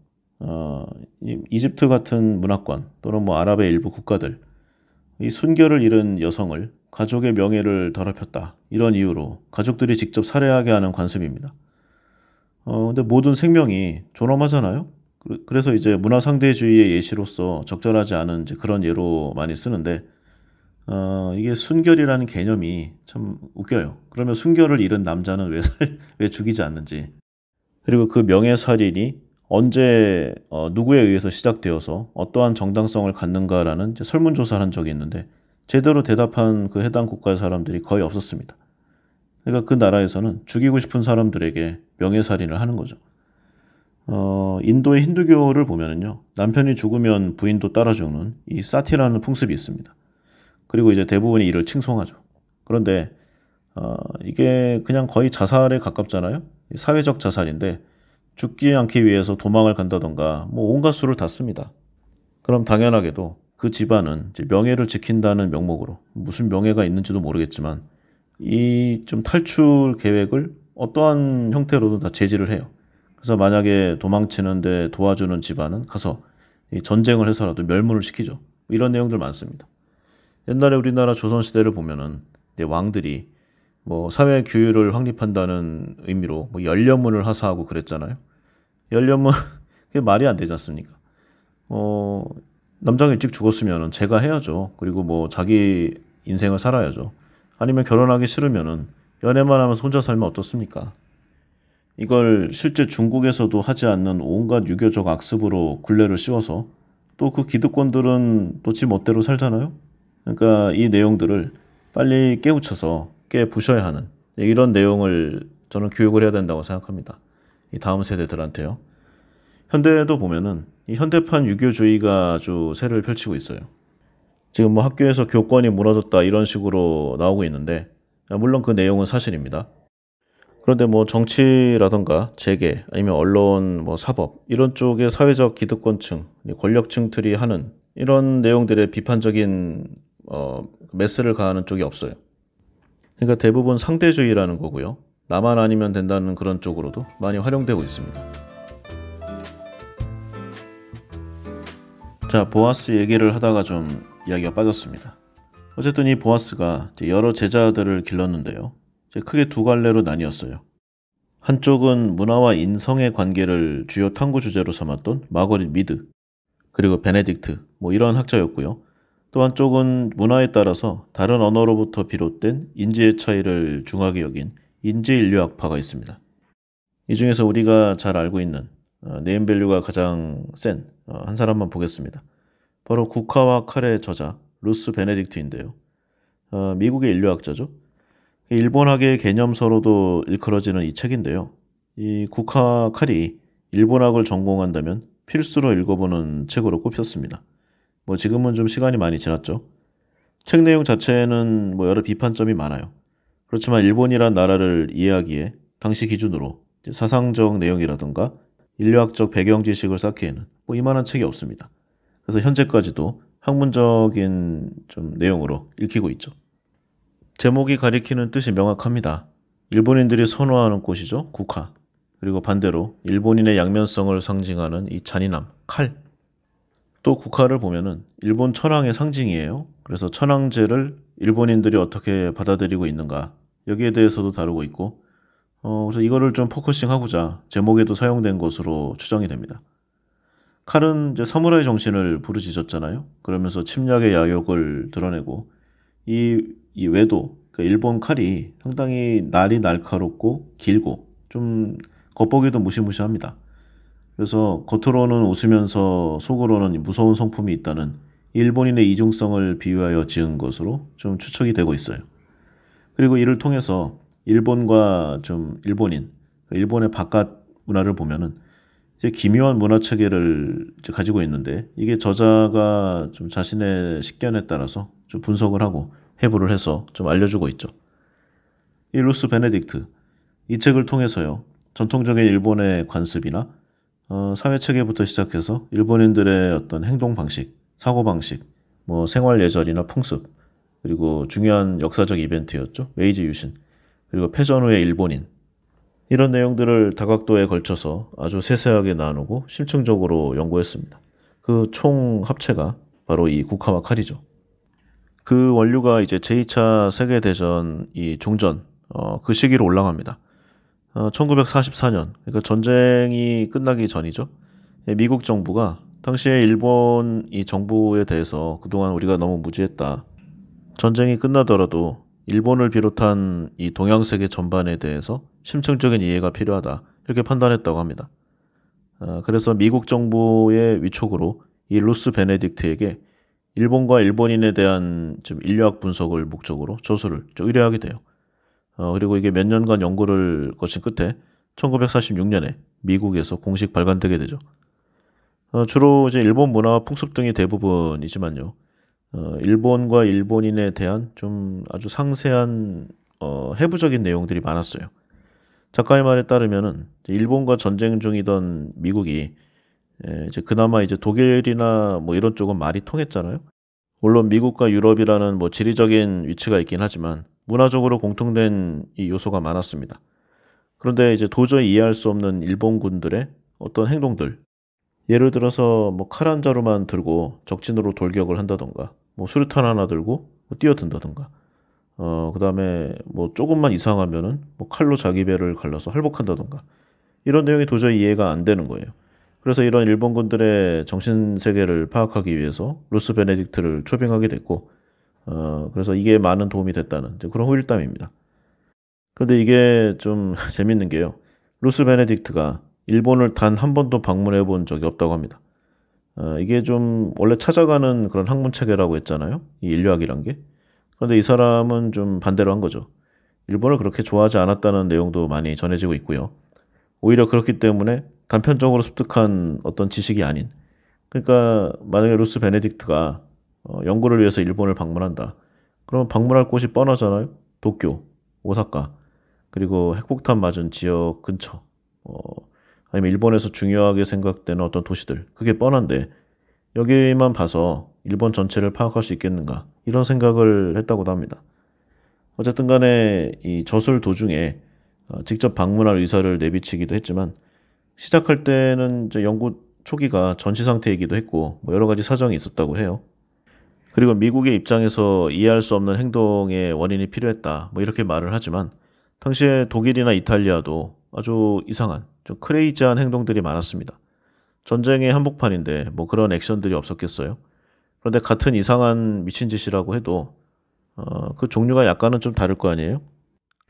Speaker 1: 이집트 같은 문화권 또는 뭐 아랍의 일부 국가들 이 순결을 잃은 여성을 가족의 명예를 더럽혔다. 이런 이유로 가족들이 직접 살해하게 하는 관습입니다. 근데 모든 생명이 존엄하잖아요. 그래서 이제 문화상대주의의 예시로서 적절하지 않은 이제 그런 예로 많이 쓰는데 이게 순결이라는 개념이 참 웃겨요. 그러면 순결을 잃은 남자는 왜 죽이지 않는지. 그리고 그 명예살인이 언제 누구에 의해서 시작되어서 어떠한 정당성을 갖는가라는 이제 설문조사를 한 적이 있는데 제대로 대답한 그 해당 국가의 사람들이 거의 없었습니다. 그러니까 그 나라에서는 죽이고 싶은 사람들에게 명예살인을 하는 거죠. 인도의 힌두교를 보면은요, 남편이 죽으면 부인도 따라 죽는 이 사티라는 풍습이 있습니다. 그리고 이제 대부분이 이를 칭송하죠. 그런데 이게 그냥 거의 자살에 가깝잖아요. 사회적 자살인데 죽지 않기 위해서 도망을 간다던가 뭐 온갖 수를 다 씁니다. 그럼 당연하게도 그 집안은 이제 명예를 지킨다는 명목으로 무슨 명예가 있는지도 모르겠지만 이 좀 탈출 계획을 어떠한 형태로든 다 제지를 해요. 그래서 만약에 도망치는데 도와주는 집안은 가서 이 전쟁을 해서라도 멸문을 시키죠. 이런 내용들 많습니다. 옛날에 우리나라 조선시대를 보면은 이제 왕들이 뭐 사회 규율을 확립한다는 의미로 뭐 연려문을 하사하고 그랬잖아요. 연려문 그게 말이 안 되지 않습니까? 어, 남자가 일찍 죽었으면은 제가 해야죠. 그리고 뭐 자기 인생을 살아야죠. 아니면 결혼하기 싫으면은 연애만 하면서 혼자 살면 어떻습니까? 이걸 실제 중국에서도 하지 않는 온갖 유교적 악습으로 굴레를 씌워서 또 그 기득권들은 또 지 멋대로 살잖아요. 그러니까 이 내용들을 빨리 깨우쳐서 깨부셔야 하는 이런 내용을 저는 교육을 해야 된다고 생각합니다. 이 다음 세대들한테요. 현대에도 보면은 이 현대판 유교주의가 아주 세를 펼치고 있어요. 지금 뭐 학교에서 교권이 무너졌다 이런 식으로 나오고 있는데 물론 그 내용은 사실입니다. 그런데 뭐 정치라던가 재계 아니면 언론 뭐 사법 이런 쪽의 사회적 기득권층 권력층들이 하는 이런 내용들의 비판적인 메스를 가하는 쪽이 없어요. 그러니까 대부분 상대주의라는 거고요. 나만 아니면 된다는 그런 쪽으로도 많이 활용되고 있습니다. 자, 보아스 얘기를 하다가 좀 이야기가 빠졌습니다. 어쨌든 이 보아스가 여러 제자들을 길렀는데요. 크게 두 갈래로 나뉘었어요. 한쪽은 문화와 인성의 관계를 주요 탐구 주제로 삼았던 마거릿 미드, 그리고 베네딕트, 뭐 이런 학자였고요. 또 한쪽은 문화에 따라서 다른 언어로부터 비롯된 인지의 차이를 중하게 여긴 인지인류학파가 있습니다. 이 중에서 우리가 잘 알고 있는 네임밸류가 가장 센 한 사람만 보겠습니다. 바로 국화와 칼의 저자 루스 베네딕트인데요. 미국의 인류학자죠. 일본학의 개념서로도 일컬어지는 이 책인데요. 이 국화 칼이 일본학을 전공한다면 필수로 읽어보는 책으로 꼽혔습니다. 뭐 지금은 좀 시간이 많이 지났죠. 책 내용 자체에는 뭐 여러 비판점이 많아요. 그렇지만 일본이란 나라를 이해하기에 당시 기준으로 사상적 내용이라든가 인류학적 배경 지식을 쌓기에는 뭐 이만한 책이 없습니다. 그래서 현재까지도 학문적인 좀 내용으로 읽히고 있죠. 제목이 가리키는 뜻이 명확합니다. 일본인들이 선호하는 꽃이죠. 국화. 그리고 반대로 일본인의 양면성을 상징하는 이 잔인함, 칼. 또 국화를 보면은 일본 천황의 상징이에요. 그래서 천황제를 일본인들이 어떻게 받아들이고 있는가 여기에 대해서도 다루고 있고 그래서 이거를 좀 포커싱하고자 제목에도 사용된 것으로 추정이 됩니다. 칼은 이제 사무라이 정신을 부르짖었잖아요. 그러면서 침략의 야욕을 드러내고 이 외도 그 일본 칼이 상당히 날이 날카롭고 길고 좀 겉보기도 무시무시합니다. 그래서 겉으로는 웃으면서 속으로는 무서운 성품이 있다는 일본인의 이중성을 비유하여 지은 것으로 좀 추측이 되고 있어요. 그리고 이를 통해서 일본과 좀 일본인, 일본의 바깥 문화를 보면은 이제 기묘한 문화 체계를 이제 가지고 있는데 이게 저자가 좀 자신의 식견에 따라서 좀 분석을 하고 해부를 해서 좀 알려주고 있죠. 이 루스 베네딕트 이 책을 통해서요 전통적인 일본의 관습이나 사회 체계부터 시작해서 일본인들의 어떤 행동 방식, 사고 방식, 뭐 생활 예절이나 풍습 그리고 중요한 역사적 이벤트였죠 메이지 유신 그리고 패전 후의 일본인 이런 내용들을 다각도에 걸쳐서 아주 세세하게 나누고 심층적으로 연구했습니다. 그 총 합체가 바로 이 국화와 칼이죠. 그 원료가 이제 제2차 세계대전 이 종전 그 시기로 올라갑니다. 1944년 그러니까 전쟁이 끝나기 전이죠. 예, 미국 정부가 당시에 일본 이 정부에 대해서 그동안 우리가 너무 무지했다. 전쟁이 끝나더라도 일본을 비롯한 이 동양세계 전반에 대해서 심층적인 이해가 필요하다. 이렇게 판단했다고 합니다. 그래서 미국 정부의 위촉으로 이 루스 베네딕트에게 일본과 일본인에 대한 좀 인류학 분석을 목적으로 저술을 의뢰하게 돼요. 그리고 이게 몇 년간 연구를 거친 끝에 1946년에 미국에서 공식 발간되게 되죠. 주로 이제 일본 문화와 풍습 등이 대부분이지만요. 일본과 일본인에 대한 좀 아주 상세한 해부적인 내용들이 많았어요. 작가의 말에 따르면은 일본과 전쟁 중이던 미국이 이제 그나마 이제 독일이나 뭐 이런 쪽은 말이 통했잖아요. 물론 미국과 유럽이라는 뭐 지리적인 위치가 있긴 하지만 문화적으로 공통된 이 요소가 많았습니다. 그런데 이제 도저히 이해할 수 없는 일본군들의 어떤 행동들, 예를 들어서 뭐 칼 한 자루만 들고 적진으로 돌격을 한다던가, 뭐 수류탄 하나 들고 뭐 뛰어든다던가, 그다음에 뭐 조금만 이상하면은 뭐 칼로 자기 배를 갈라서 할복한다던가, 이런 내용이 도저히 이해가 안 되는 거예요. 그래서 이런 일본군들의 정신 세계를 파악하기 위해서 루스 베네딕트를 초빙하게 됐고, 그래서 이게 많은 도움이 됐다는 이제 그런 후일담입니다. 그런데 이게 좀 재밌는 게요. 루스 베네딕트가 일본을 단 한 번도 방문해 본 적이 없다고 합니다. 이게 좀 원래 찾아가는 그런 학문 체계라고 했잖아요. 이 인류학이란 게. 그런데 이 사람은 좀 반대로 한 거죠. 일본을 그렇게 좋아하지 않았다는 내용도 많이 전해지고 있고요. 오히려 그렇기 때문에 단편적으로 습득한 어떤 지식이 아닌. 그러니까 만약에 루스 베네딕트가 연구를 위해서 일본을 방문한다. 그러면 방문할 곳이 뻔하잖아요. 도쿄, 오사카, 그리고 핵폭탄 맞은 지역 근처. 어, 아니면 일본에서 중요하게 생각되는 어떤 도시들. 그게 뻔한데 여기만 봐서 일본 전체를 파악할 수 있겠는가. 이런 생각을 했다고도 합니다. 어쨌든 간에 이 저술 도중에 직접 방문할 의사를 내비치기도 했지만 시작할 때는 이제 연구 초기가 전시 상태이기도 했고 뭐 여러 가지 사정이 있었다고 해요. 그리고 미국의 입장에서 이해할 수 없는 행동의 원인이 필요했다. 뭐 이렇게 말을 하지만 당시에 독일이나 이탈리아도 아주 이상한 좀 크레이지한 행동들이 많았습니다. 전쟁의 한복판인데 뭐 그런 액션들이 없었겠어요. 그런데 같은 이상한 미친 짓이라고 해도 그 종류가 약간은 좀 다를 거 아니에요?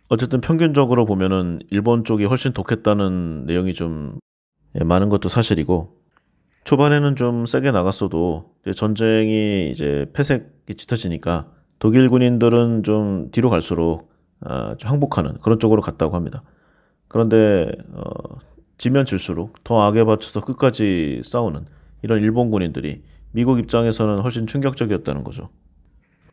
Speaker 1: 어쨌든 평균적으로 보면은 일본 쪽이 훨씬 독했다는 내용이 좀 많은 것도 사실이고 초반에는 좀 세게 나갔어도 이제 전쟁이 이제 패색이 짙어지니까 독일 군인들은 좀 뒤로 갈수록 좀 항복하는 그런 쪽으로 갔다고 합니다. 그런데 지면 질수록 더 악에 받쳐서 끝까지 싸우는 이런 일본 군인들이 미국 입장에서는 훨씬 충격적이었다는 거죠.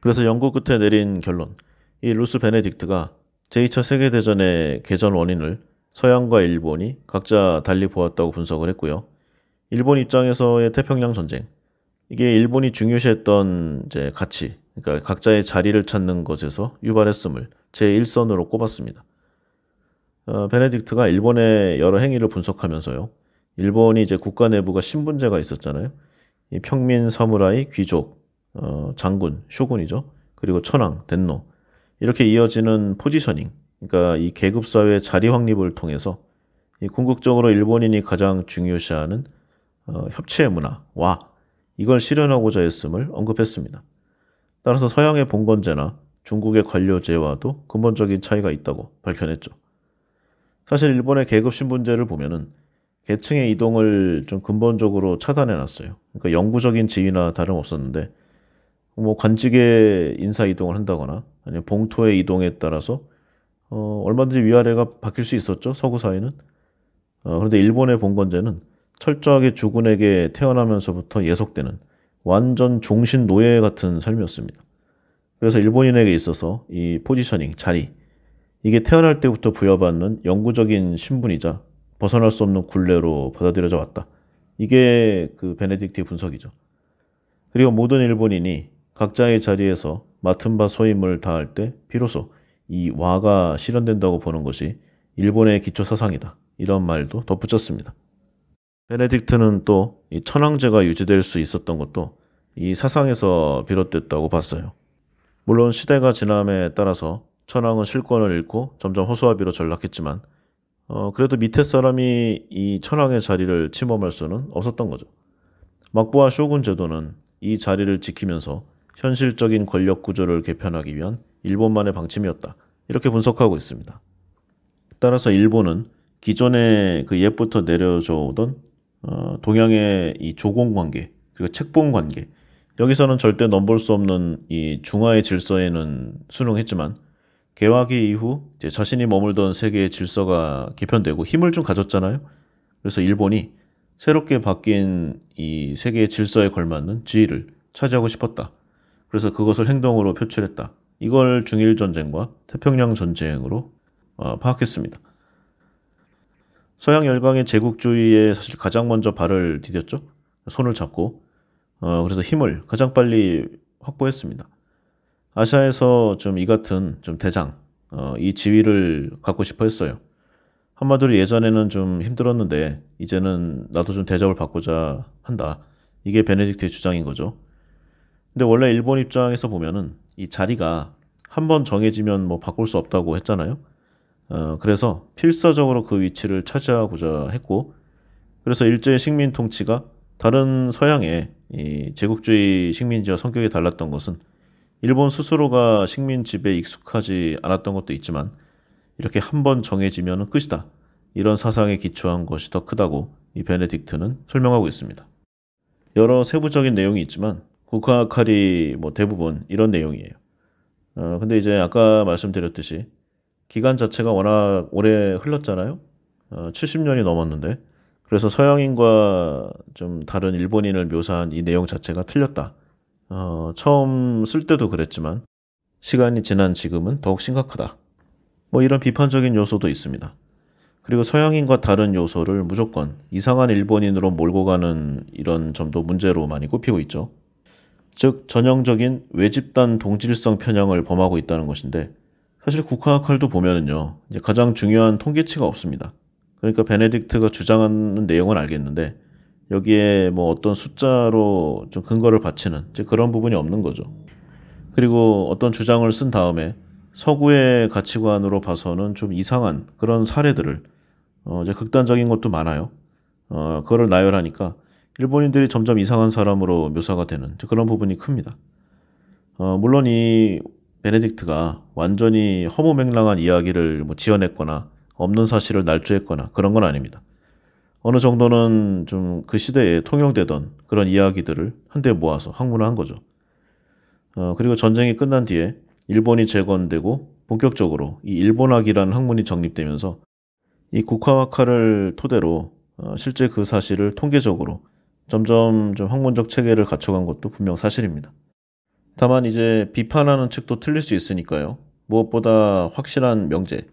Speaker 1: 그래서 연구 끝에 내린 결론, 이 루스 베네딕트가 제2차 세계대전의 개전 원인을 서양과 일본이 각자 달리 보았다고 분석을 했고요. 일본 입장에서의 태평양 전쟁, 이게 일본이 중요시했던 이제 가치, 그러니까 각자의 자리를 찾는 것에서 유발했음을 제1선으로 꼽았습니다. 베네딕트가 일본의 여러 행위를 분석하면서요. 일본이 이제 국가 내부가 신분제가 있었잖아요. 이 평민, 사무라이, 귀족, 장군, 쇼군이죠. 그리고 천황, 덴노 이렇게 이어지는 포지셔닝, 그러니까 이 계급사회 자리 확립을 통해서 이 궁극적으로 일본인이 가장 중요시하는 협치의 문화, 와 이걸 실현하고자 했음을 언급했습니다. 따라서 서양의 봉건제나 중국의 관료제와도 근본적인 차이가 있다고 밝혀냈죠. 사실 일본의 계급 신분제를 보면은 계층의 이동을 좀 근본적으로 차단해 놨어요. 그러니까 영구적인 지위나 다름없었는데 뭐 관직의 인사 이동을 한다거나 아니면 봉토의 이동에 따라서 얼마든지 위아래가 바뀔 수 있었죠. 서구 사회는. 그런데 일본의 봉건제는 철저하게 주군에게 태어나면서부터 예속되는 완전 종신 노예 같은 삶이었습니다. 그래서 일본인에게 있어서 이 포지셔닝, 자리, 이게 태어날 때부터 부여받는 영구적인 신분이자 벗어날 수 없는 굴레로 받아들여져 왔다. 이게 그 베네딕트의 분석이죠. 그리고 모든 일본인이 각자의 자리에서 맡은 바 소임을 다할 때 비로소 이 와가 실현된다고 보는 것이 일본의 기초 사상이다. 이런 말도 덧붙였습니다. 베네딕트는 또 이 천황제가 유지될 수 있었던 것도 이 사상에서 비롯됐다고 봤어요. 물론 시대가 지남에 따라서 천황은 실권을 잃고 점점 허수아비로 전락했지만 그래도 밑에 사람이 이 천황의 자리를 침범할 수는 없었던 거죠. 막부와 쇼군 제도는 이 자리를 지키면서 현실적인 권력 구조를 개편하기 위한 일본만의 방침이었다. 이렇게 분석하고 있습니다. 따라서 일본은 기존에 그 옛부터 내려져 오던 동양의 이 조공 관계 그리고 책봉 관계 여기서는 절대 넘볼 수 없는 이 중화의 질서에는 순응했지만 개화기 이후 이제 자신이 머물던 세계의 질서가 개편되고 힘을 좀 가졌잖아요. 그래서 일본이 새롭게 바뀐 이 세계의 질서에 걸맞는 지위를 차지하고 싶었다. 그래서 그것을 행동으로 표출했다. 이걸 중일 전쟁과 태평양 전쟁으로 파악했습니다. 서양 열강의 제국주의에 사실 가장 먼저 발을 디뎠죠. 손을 잡고 그래서 힘을 가장 빨리 확보했습니다. 아시아에서 좀 이 같은 좀 대장, 이 지위를 갖고 싶어 했어요. 한마디로 예전에는 좀 힘들었는데 이제는 나도 좀 대접을 받고자 한다. 이게 베네딕트의 주장인 거죠. 근데 원래 일본 입장에서 보면은 이 자리가 한번 정해지면 뭐 바꿀 수 없다고 했잖아요. 그래서 필사적으로 그 위치를 차지하고자 했고, 그래서 일제의 식민 통치가 다른 서양의 이 제국주의 식민지와 성격이 달랐던 것은 일본 스스로가 식민 지배에 익숙하지 않았던 것도 있지만 이렇게 한번 정해지면 끝이다. 이런 사상에 기초한 것이 더 크다고 이 베네딕트는 설명하고 있습니다. 여러 세부적인 내용이 있지만 국화칼이 뭐 대부분 이런 내용이에요. 근데 이제 아까 말씀드렸듯이 기간 자체가 워낙 오래 흘렀잖아요. 70년이 넘었는데 그래서 서양인과 좀 다른 일본인을 묘사한 이 내용 자체가 틀렸다. 처음 쓸 때도 그랬지만 시간이 지난 지금은 더욱 심각하다. 뭐 이런 비판적인 요소도 있습니다. 그리고 서양인과 다른 요소를 무조건 이상한 일본인으로 몰고 가는 이런 점도 문제로 많이 꼽히고 있죠. 즉 전형적인 외집단 동질성 편향을 범하고 있다는 것인데 사실 국화칼도 보면은요 이제 가장 중요한 통계치가 없습니다. 그러니까 베네딕트가 주장하는 내용은 알겠는데 여기에 뭐 어떤 숫자로 좀 근거를 바치는 이제 그런 부분이 없는 거죠. 그리고 어떤 주장을 쓴 다음에 서구의 가치관으로 봐서는 좀 이상한 그런 사례들을 이제 극단적인 것도 많아요. 그거를 나열하니까 일본인들이 점점 이상한 사람으로 묘사가 되는 그런 부분이 큽니다. 물론 이 베네딕트가 완전히 허무맹랑한 이야기를 뭐 지어냈거나 없는 사실을 날조했거나 그런 건 아닙니다. 어느 정도는 좀 그 시대에 통용되던 그런 이야기들을 한데 모아서 학문화한 거죠. 그리고 전쟁이 끝난 뒤에 일본이 재건되고 본격적으로 이 일본학이라는 학문이 정립되면서 이 국화와 칼을 토대로 실제 그 사실을 통계적으로 점점 좀 학문적 체계를 갖춰간 것도 분명 사실입니다. 다만 이제 비판하는 측도 틀릴 수 있으니까요. 무엇보다 확실한 명제,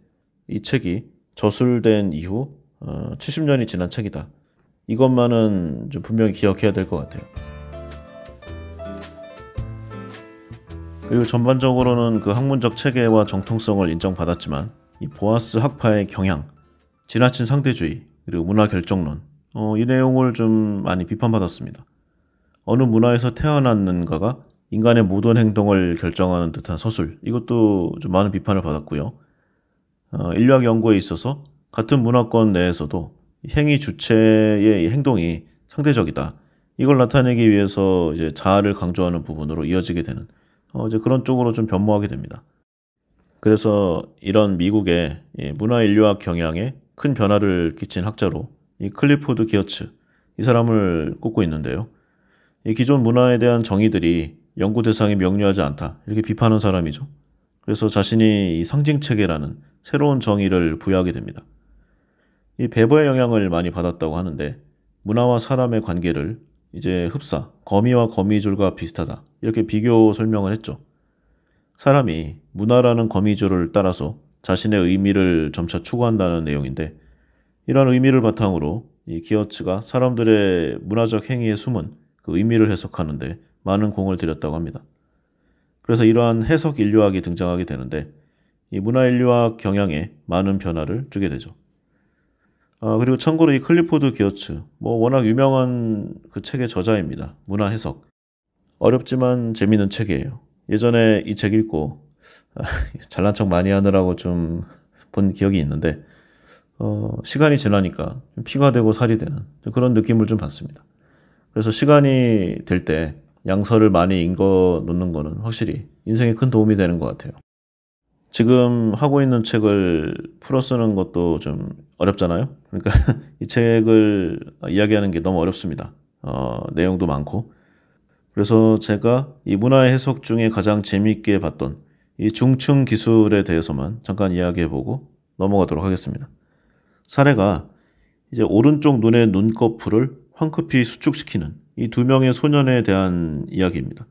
Speaker 1: 이 책이 저술된 이후 70년이 지난 책이다. 이것만은 좀 분명히 기억해야 될 것 같아요. 그리고 전반적으로는 그 학문적 체계와 정통성을 인정받았지만 이 보아스 학파의 경향, 지나친 상대주의, 그리고 문화 결정론 이 내용을 좀 많이 비판받았습니다. 어느 문화에서 태어났는가가 인간의 모든 행동을 결정하는 듯한 서술. 이것도 좀 많은 비판을 받았고요. 인류학 연구에 있어서 같은 문화권 내에서도 행위 주체의 이 행동이 상대적이다. 이걸 나타내기 위해서 이제 자아를 강조하는 부분으로 이어지게 되는 이제 그런 쪽으로 좀 변모하게 됩니다. 그래서 이런 미국의 이 문화 인류학 경향에 큰 변화를 끼친 학자로 이 클리포드 기어츠 이 사람을 꼽고 있는데요. 이 기존 문화에 대한 정의들이 연구 대상이 명료하지 않다 이렇게 비판한 사람이죠. 그래서 자신이 이 상징 체계라는 새로운 정의를 부여하게 됩니다. 이 베버의 영향을 많이 받았다고 하는데 문화와 사람의 관계를 이제 흡사, 거미와 거미줄과 비슷하다 이렇게 비교 설명을 했죠. 사람이 문화라는 거미줄을 따라서 자신의 의미를 점차 추구한다는 내용인데 이러한 의미를 바탕으로 이 기어츠가 사람들의 문화적 행위에 숨은 그 의미를 해석하는데 많은 공을 들였다고 합니다. 그래서 이러한 해석 인류학이 등장하게 되는데 이 문화 인류학 경향에 많은 변화를 주게 되죠. 그리고 참고로 이 클리포드 기어츠 뭐 워낙 유명한 그 책의 저자입니다. 문화 해석. 어렵지만 재미있는 책이에요. 예전에 이 책 읽고 잘난 척 많이 하느라고 좀 본 기억이 있는데 시간이 지나니까 좀 피가 되고 살이 되는 그런 느낌을 좀 받습니다. 그래서 시간이 될 때 양서를 많이 읽어 놓는 거는 확실히 인생에 큰 도움이 되는 것 같아요. 지금 하고 있는 책을 풀어 쓰는 것도 좀 어렵잖아요. 그러니까 이 책을 이야기하는 게 너무 어렵습니다. 내용도 많고. 그래서 제가 이 문화의 해석 중에 가장 재미있게 봤던 이 중층 기술에 대해서만 잠깐 이야기해보고 넘어가도록 하겠습니다. 사례가 이제 오른쪽 눈의 눈꺼풀을 황급히 수축시키는 이 두 명의 소년에 대한 이야기입니다.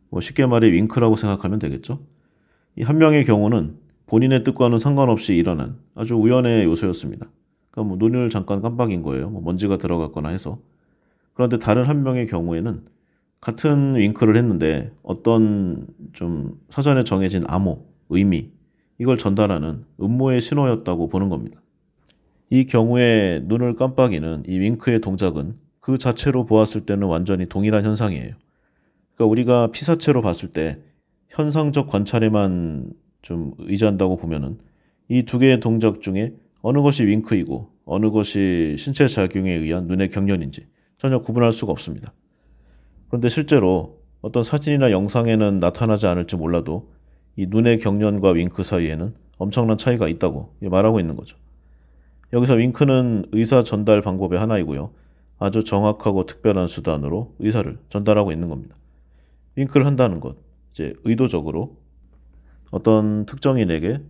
Speaker 1: 뭐 쉽게 말해 윙크라고 생각하면 되겠죠. 이 한 명의 경우는 본인의 뜻과는 상관없이 일어난 아주 우연의 요소였습니다. 그러니까 뭐 눈을 잠깐 깜빡인 거예요. 뭐 먼지가 들어갔거나 해서. 그런데 다른 한 명의 경우에는 같은 윙크를 했는데 어떤 좀 사전에 정해진 암호, 의미, 이걸 전달하는 음모의 신호였다고 보는 겁니다. 이 경우에 눈을 깜빡이는 이 윙크의 동작은 그 자체로 보았을 때는 완전히 동일한 현상이에요. 그러니까 우리가 피사체로 봤을 때 현상적 관찰에만 좀 의지한다고 보면은 이 두 개의 동작 중에 어느 것이 윙크이고 어느 것이 신체 작용에 의한 눈의 경련인지 전혀 구분할 수가 없습니다. 그런데 실제로 어떤 사진이나 영상에는 나타나지 않을지 몰라도 이 눈의 경련과 윙크 사이에는 엄청난 차이가 있다고 말하고 있는 거죠. 여기서 윙크는 의사 전달 방법의 하나이고요. 아주 정확하고 특별한 수단으로 의사를 전달하고 있는 겁니다. 윙크를 한다는 것, 이제 의도적으로 어떤 특정인에게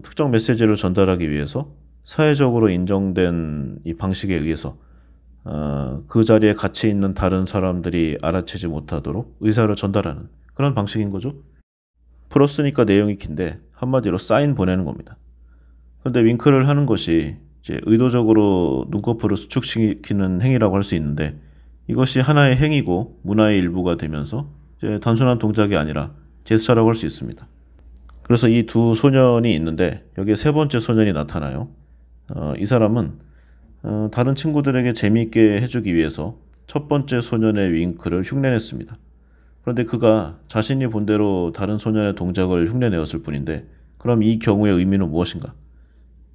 Speaker 1: 특정 메시지를 전달하기 위해서 사회적으로 인정된 이 방식에 의해서 그 자리에 같이 있는 다른 사람들이 알아채지 못하도록 의사를 전달하는 그런 방식인 거죠. 풀었으니까 내용이 긴데 한마디로 사인 보내는 겁니다. 그런데 윙크를 하는 것이 이제 의도적으로 눈꺼풀을 수축시키는 행위라고 할 수 있는데 이것이 하나의 행위고 문화의 일부가 되면서 이제 단순한 동작이 아니라 제스처라고 할 수 있습니다. 그래서 이 두 소년이 있는데 여기에 세 번째 소년이 나타나요. 이 사람은 다른 친구들에게 재미있게 해주기 위해서 첫 번째 소년의 윙크를 흉내냈습니다. 그런데 그가 자신이 본대로 다른 소년의 동작을 흉내내었을 뿐인데 그럼 이 경우의 의미는 무엇인가?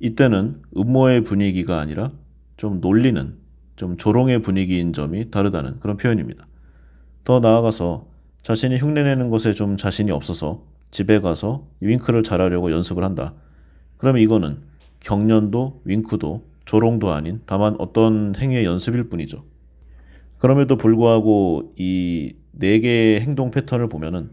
Speaker 1: 이때는 음모의 분위기가 아니라 좀 놀리는, 좀 조롱의 분위기인 점이 다르다는 그런 표현입니다. 더 나아가서 자신이 흉내내는 것에 좀 자신이 없어서 집에 가서 윙크를 잘하려고 연습을 한다. 그러면 이거는 경련도 윙크도 조롱도 아닌 다만 어떤 행위의 연습일 뿐이죠. 그럼에도 불구하고 이 네 개의 행동 패턴을 보면은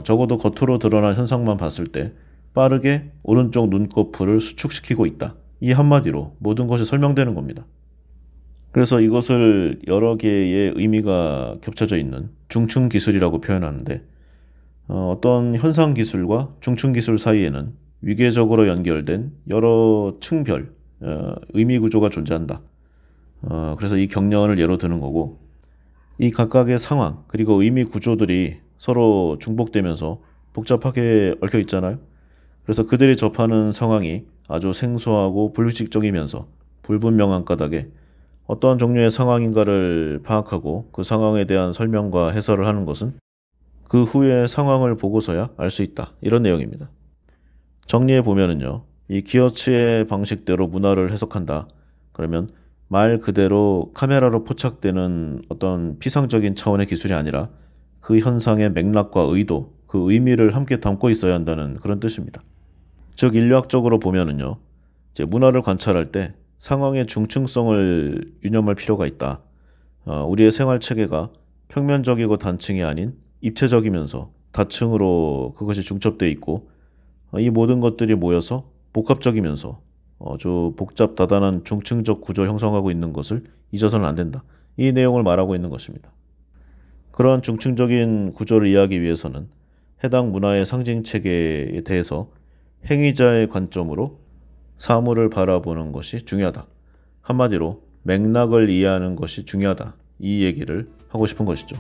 Speaker 1: 적어도 겉으로 드러난 현상만 봤을 때 빠르게 오른쪽 눈꺼풀을 수축시키고 있다. 이 한마디로 모든 것이 설명되는 겁니다. 그래서 이것을 여러 개의 의미가 겹쳐져 있는 중층 기술이라고 표현하는데 어떤 현상 기술과 중층 기술 사이에는 위계적으로 연결된 여러 층별 의미 구조가 존재한다. 그래서 이 경련을 예로 드는 거고 이 각각의 상황 그리고 의미 구조들이 서로 중복되면서 복잡하게 얽혀 있잖아요. 그래서 그들이 접하는 상황이 아주 생소하고 불규칙적이면서 불분명한 까닭에 어떠한 종류의 상황인가를 파악하고 그 상황에 대한 설명과 해설을 하는 것은 그 후의 상황을 보고서야 알 수 있다. 이런 내용입니다. 정리해 보면은요. 이 기어츠의 방식대로 문화를 해석한다. 그러면 말 그대로 카메라로 포착되는 어떤 피상적인 차원의 기술이 아니라 그 현상의 맥락과 의도, 그 의미를 함께 담고 있어야 한다는 그런 뜻입니다. 즉 인류학적으로 보면은요. 이제 문화를 관찰할 때 상황의 중층성을 유념할 필요가 있다. 우리의 생활 체계가 평면적이고 단층이 아닌 입체적이면서 다층으로 그것이 중첩되어 있고 이 모든 것들이 모여서 복합적이면서 아주 복잡다단한 중층적 구조를 형성하고 있는 것을 잊어서는 안 된다. 이 내용을 말하고 있는 것입니다. 그러한 중층적인 구조를 이해하기 위해서는 해당 문화의 상징 체계에 대해서 행위자의 관점으로 사물을 바라보는 것이 중요하다. 한마디로 맥락을 이해하는 것이 중요하다. 이 얘기를 하고 싶은 것이죠.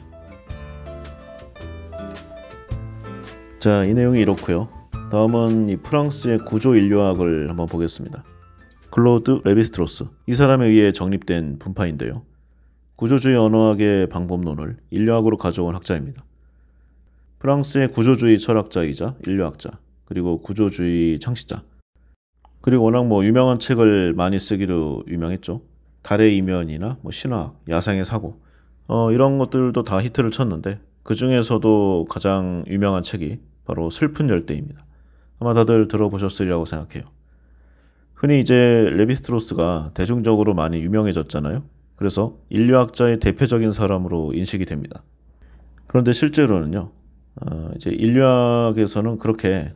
Speaker 1: 자, 이 내용이 이렇고요. 다음은 이 프랑스의 구조 인류학을 한번 보겠습니다. 클로드 레비스트로스. 이 사람에 의해 정립된 분파인데요. 구조주의 언어학의 방법론을 인류학으로 가져온 학자입니다. 프랑스의 구조주의 철학자이자 인류학자, 그리고 구조주의 창시자. 그리고 워낙 유명한 책을 많이 쓰기로 유명했죠. 달의 이면이나 신화학, 야생의 사고 이런 것들도 다 히트를 쳤는데 그 중에서도 가장 유명한 책이 바로 슬픈 열대입니다. 아마 다들 들어보셨으리라고 생각해요. 흔히 이제 레비스트로스가 대중적으로 많이 유명해졌잖아요. 그래서 인류학자의 대표적인 사람으로 인식이 됩니다. 그런데 실제로는요, 이제 인류학에서는 그렇게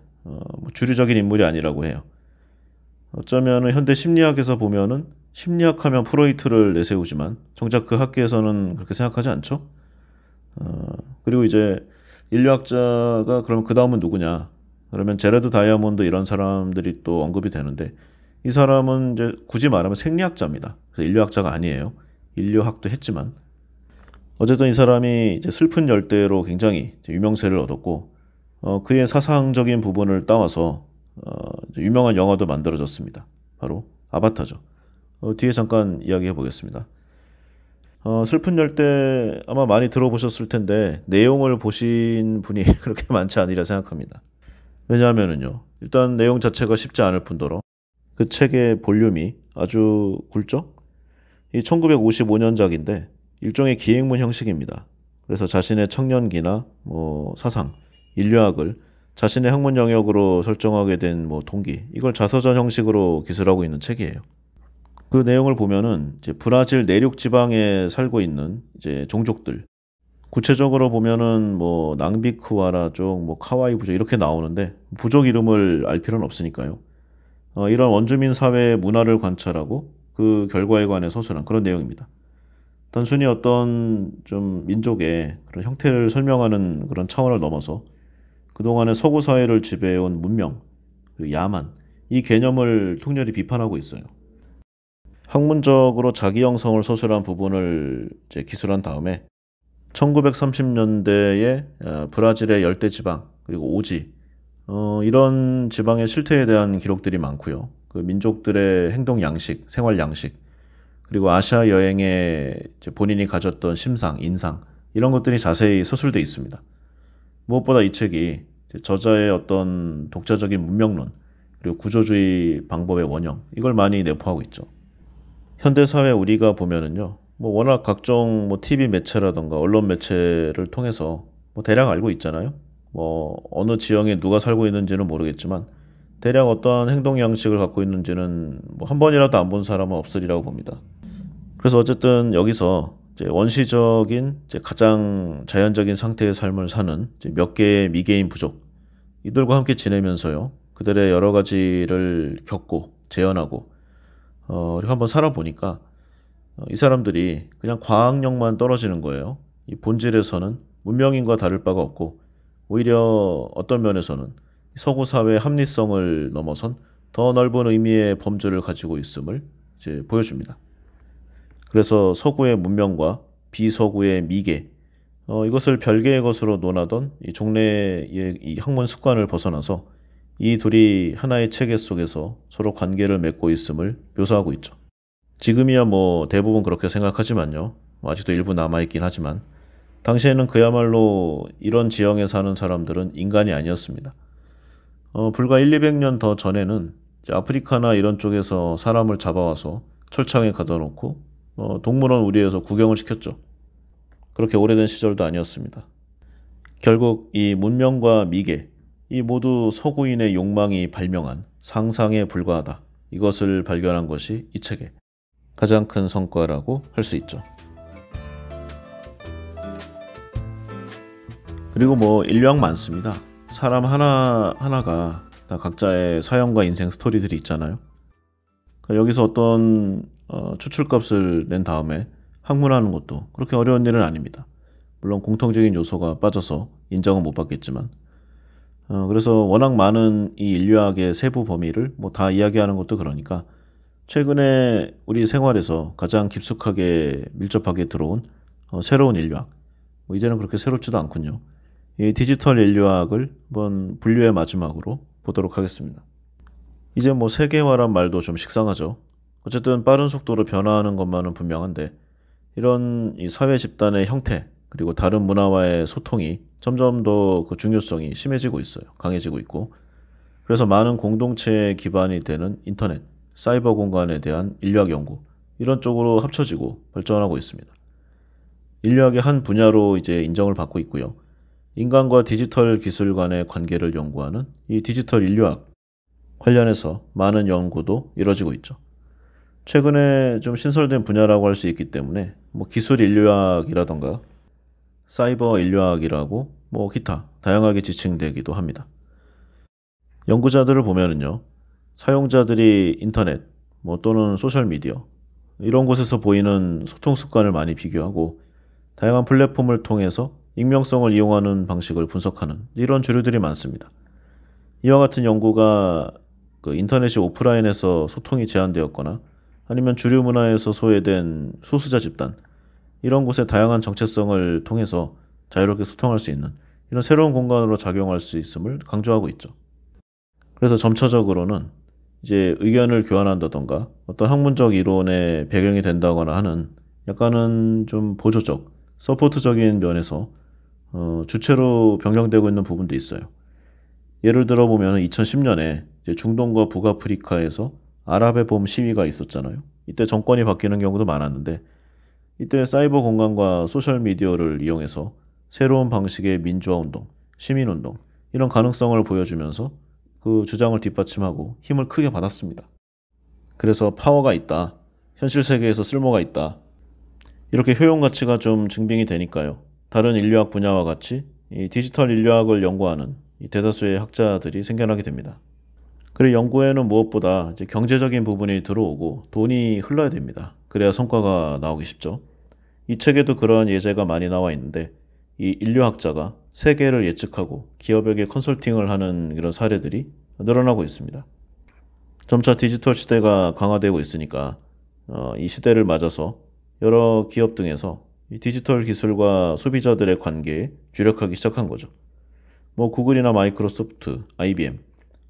Speaker 1: 주류적인 인물이 아니라고 해요. 어쩌면 현대 심리학에서 보면은 심리학하면 프로이트를 내세우지만 정작 그 학계에서는 그렇게 생각하지 않죠. 그리고 이제 인류학자가 그러면 그 다음은 누구냐? 그러면 제레드 다이아몬드 이런 사람들이 또 언급이 되는데 이 사람은 이제 굳이 말하면 생리학자입니다. 그래서 인류학자가 아니에요. 인류학도 했지만 어쨌든 이 사람이 이제 슬픈 열대로 굉장히 유명세를 얻었고 그의 사상적인 부분을 따와서 유명한 영화도 만들어졌습니다. 바로 아바타죠. 뒤에 잠깐 이야기해 보겠습니다. 슬픈 열대 아마 많이 들어보셨을 텐데 내용을 보신 분이 그렇게 많지 않으리라 생각합니다. 왜냐하면은요. 일단 내용 자체가 쉽지 않을 뿐더러 그 책의 볼륨이 아주 굵죠? 이 1955년작인데 일종의 기행문 형식입니다. 그래서 자신의 청년기나 사상, 인류학을 자신의 학문 영역으로 설정하게 된 동기, 이걸 자서전 형식으로 기술하고 있는 책이에요. 그 내용을 보면은 이제 브라질 내륙 지방에 살고 있는 이제 종족들, 구체적으로 보면은 낭비크와라족, 카와이 부족 이렇게 나오는데 부족 이름을 알 필요는 없으니까요. 이런 원주민 사회의 문화를 관찰하고 그 결과에 관해 서술한 그런 내용입니다. 단순히 어떤 좀 민족의 그런 형태를 설명하는 그런 차원을 넘어서 그동안의 서구 사회를 지배해온 문명, 그리고 야만, 이 개념을 통렬히 비판하고 있어요. 학문적으로 자기 형성을 서술한 부분을 이제 기술한 다음에 1930년대에 브라질의 열대 지방 그리고 오지 이런 지방의 실태에 대한 기록들이 많고요. 그 민족들의 행동 양식, 생활 양식 그리고 아시아 여행에 이제 본인이 가졌던 심상, 인상 이런 것들이 자세히 서술되어 있습니다. 무엇보다 이 책이 저자의 어떤 독자적인 문명론 그리고 구조주의 방법의 원형 이걸 많이 내포하고 있죠. 현대사회 우리가 보면은요. 워낙 각종 TV 매체라던가 언론 매체를 통해서 대략 알고 있잖아요. 어느 지형에 누가 살고 있는지는 모르겠지만 대략 어떠한 행동 양식을 갖고 있는지는 한 번이라도 안 본 사람은 없으리라고 봅니다. 그래서 어쨌든 여기서 이제 원시적인 이제 가장 자연적인 상태의 삶을 사는 이제 몇 개의 미개인 부족 이들과 함께 지내면서요. 그들의 여러 가지를 겪고 재현하고 이렇게 한번 살아보니까 이 사람들이 그냥 과학력만 떨어지는 거예요. 이 본질에서는 문명인과 다를 바가 없고 오히려 어떤 면에서는 서구 사회의 합리성을 넘어선 더 넓은 의미의 범주를 가지고 있음을 이제 보여줍니다. 그래서 서구의 문명과 비서구의 미개 이것을 별개의 것으로 논하던 이 종래의 이 학문 습관을 벗어나서 이 둘이 하나의 체계 속에서 서로 관계를 맺고 있음을 묘사하고 있죠. 지금이야 뭐 대부분 그렇게 생각하지만요. 뭐 아직도 일부 남아있긴 하지만 당시에는 그야말로 이런 지형에 사는 사람들은 인간이 아니었습니다. 불과 1, 200년 더 전에는 이제 아프리카나 이런 쪽에서 사람을 잡아와서 철창에 가둬 놓고 동물원 우리에서 구경을 시켰죠. 그렇게 오래된 시절도 아니었습니다. 결국 이 문명과 미개, 이 모두 서구인의 욕망이 발명한 상상에 불과하다. 이것을 발견한 것이 이 책의 가장 큰 성과라고 할 수 있죠. 그리고 뭐 인류학 많습니다. 사람 하나하나가 다 각자의 사연과 인생 스토리들이 있잖아요. 그러니까 여기서 어떤 추출값을 낸 다음에 학문하는 것도 그렇게 어려운 일은 아닙니다. 물론 공통적인 요소가 빠져서 인정은 못 받겠지만 그래서 워낙 많은 이 인류학의 세부 범위를 뭐 다 이야기하는 것도 그러니까 최근에 우리 생활에서 가장 깊숙하게 밀접하게 들어온 새로운 인류학 뭐 이제는 그렇게 새롭지도 않군요. 이 디지털 인류학을 한번 분류의 마지막으로 보도록 하겠습니다. 이제 뭐 세계화란 말도 좀 식상하죠. 어쨌든 빠른 속도로 변화하는 것만은 분명한데 이런 이 사회 집단의 형태 그리고 다른 문화와의 소통이 점점 더 그 중요성이 심해지고 있어요. 강해지고 있고. 그래서 많은 공동체의 기반이 되는 인터넷, 사이버 공간에 대한 인류학 연구 이런 쪽으로 합쳐지고 발전하고 있습니다. 인류학의 한 분야로 이제 인정을 받고 있고요. 인간과 디지털 기술 간의 관계를 연구하는 이 디지털 인류학 관련해서 많은 연구도 이뤄지고 있죠. 최근에 좀 신설된 분야라고 할 수 있기 때문에 뭐 기술 인류학이라던가 사이버 인류학이라고 뭐 기타 다양하게 지칭되기도 합니다. 연구자들을 보면은요. 사용자들이 인터넷 뭐 또는 소셜 미디어 이런 곳에서 보이는 소통 습관을 많이 비교하고 다양한 플랫폼을 통해서 익명성을 이용하는 방식을 분석하는 이런 주류들이 많습니다. 이와 같은 연구가 그 인터넷이 오프라인에서 소통이 제한되었거나 아니면 주류 문화에서 소외된 소수자 집단 이런 곳의 다양한 정체성을 통해서 자유롭게 소통할 수 있는 이런 새로운 공간으로 작용할 수 있음을 강조하고 있죠. 그래서 점차적으로는 이제 의견을 교환한다던가 어떤 학문적 이론의 배경이 된다거나 하는 약간은 좀 보조적, 서포트적인 면에서 주체로 변경되고 있는 부분도 있어요. 예를 들어 보면 2010년에 중동과 북아프리카에서 아랍의 봄 시위가 있었잖아요. 이때 정권이 바뀌는 경우도 많았는데 이때 사이버 공간과 소셜 미디어를 이용해서 새로운 방식의 민주화 운동, 시민 운동 이런 가능성을 보여주면서 그 주장을 뒷받침하고 힘을 크게 받았습니다. 그래서 파워가 있다. 현실 세계에서 쓸모가 있다. 이렇게 효용 가치가 좀 증빙이 되니까요. 다른 인류학 분야와 같이 이 디지털 인류학을 연구하는 이 대다수의 학자들이 생겨나게 됩니다. 그리고 연구에는 무엇보다 이제 경제적인 부분이 들어오고 돈이 흘러야 됩니다. 그래야 성과가 나오기 쉽죠. 이 책에도 그러한 예제가 많이 나와 있는데 이 인류학자가 세계를 예측하고 기업에게 컨설팅을 하는 이런 사례들이 늘어나고 있습니다. 점차 디지털 시대가 강화되고 있으니까 이 시대를 맞아서 여러 기업 등에서 이 디지털 기술과 소비자들의 관계에 주력하기 시작한 거죠. 뭐 구글이나 마이크로소프트, IBM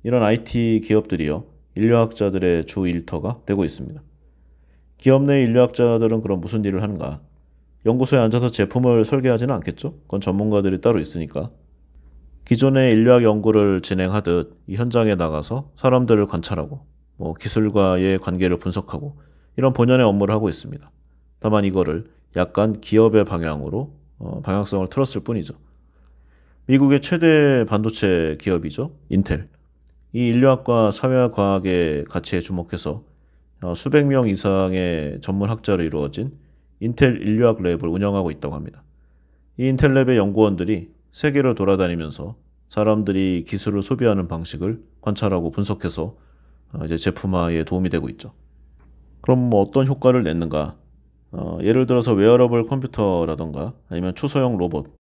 Speaker 1: 이런 IT 기업들이요 인류학자들의 주 일터가 되고 있습니다. 기업 내 인류학자들은 그럼 무슨 일을 하는가? 연구소에 앉아서 제품을 설계하지는 않겠죠? 그건 전문가들이 따로 있으니까. 기존의 인류학 연구를 진행하듯 이 현장에 나가서 사람들을 관찰하고 뭐 기술과의 관계를 분석하고 이런 본연의 업무를 하고 있습니다. 다만 이거를 약간 기업의 방향으로 방향성을 틀었을 뿐이죠. 미국의 최대 반도체 기업이죠. 인텔. 이 인류학과 사회과학의 가치에 주목해서 수백 명 이상의 전문 학자로 이루어진 인텔 인류학 랩을 운영하고 있다고 합니다. 이 인텔 랩의 연구원들이 세계를 돌아다니면서 사람들이 기술을 소비하는 방식을 관찰하고 분석해서 이제 제품화에 도움이 되고 있죠. 그럼 뭐 어떤 효과를 냈는가? 예를 들어서 웨어러블 컴퓨터라던가 아니면 초소형 로봇,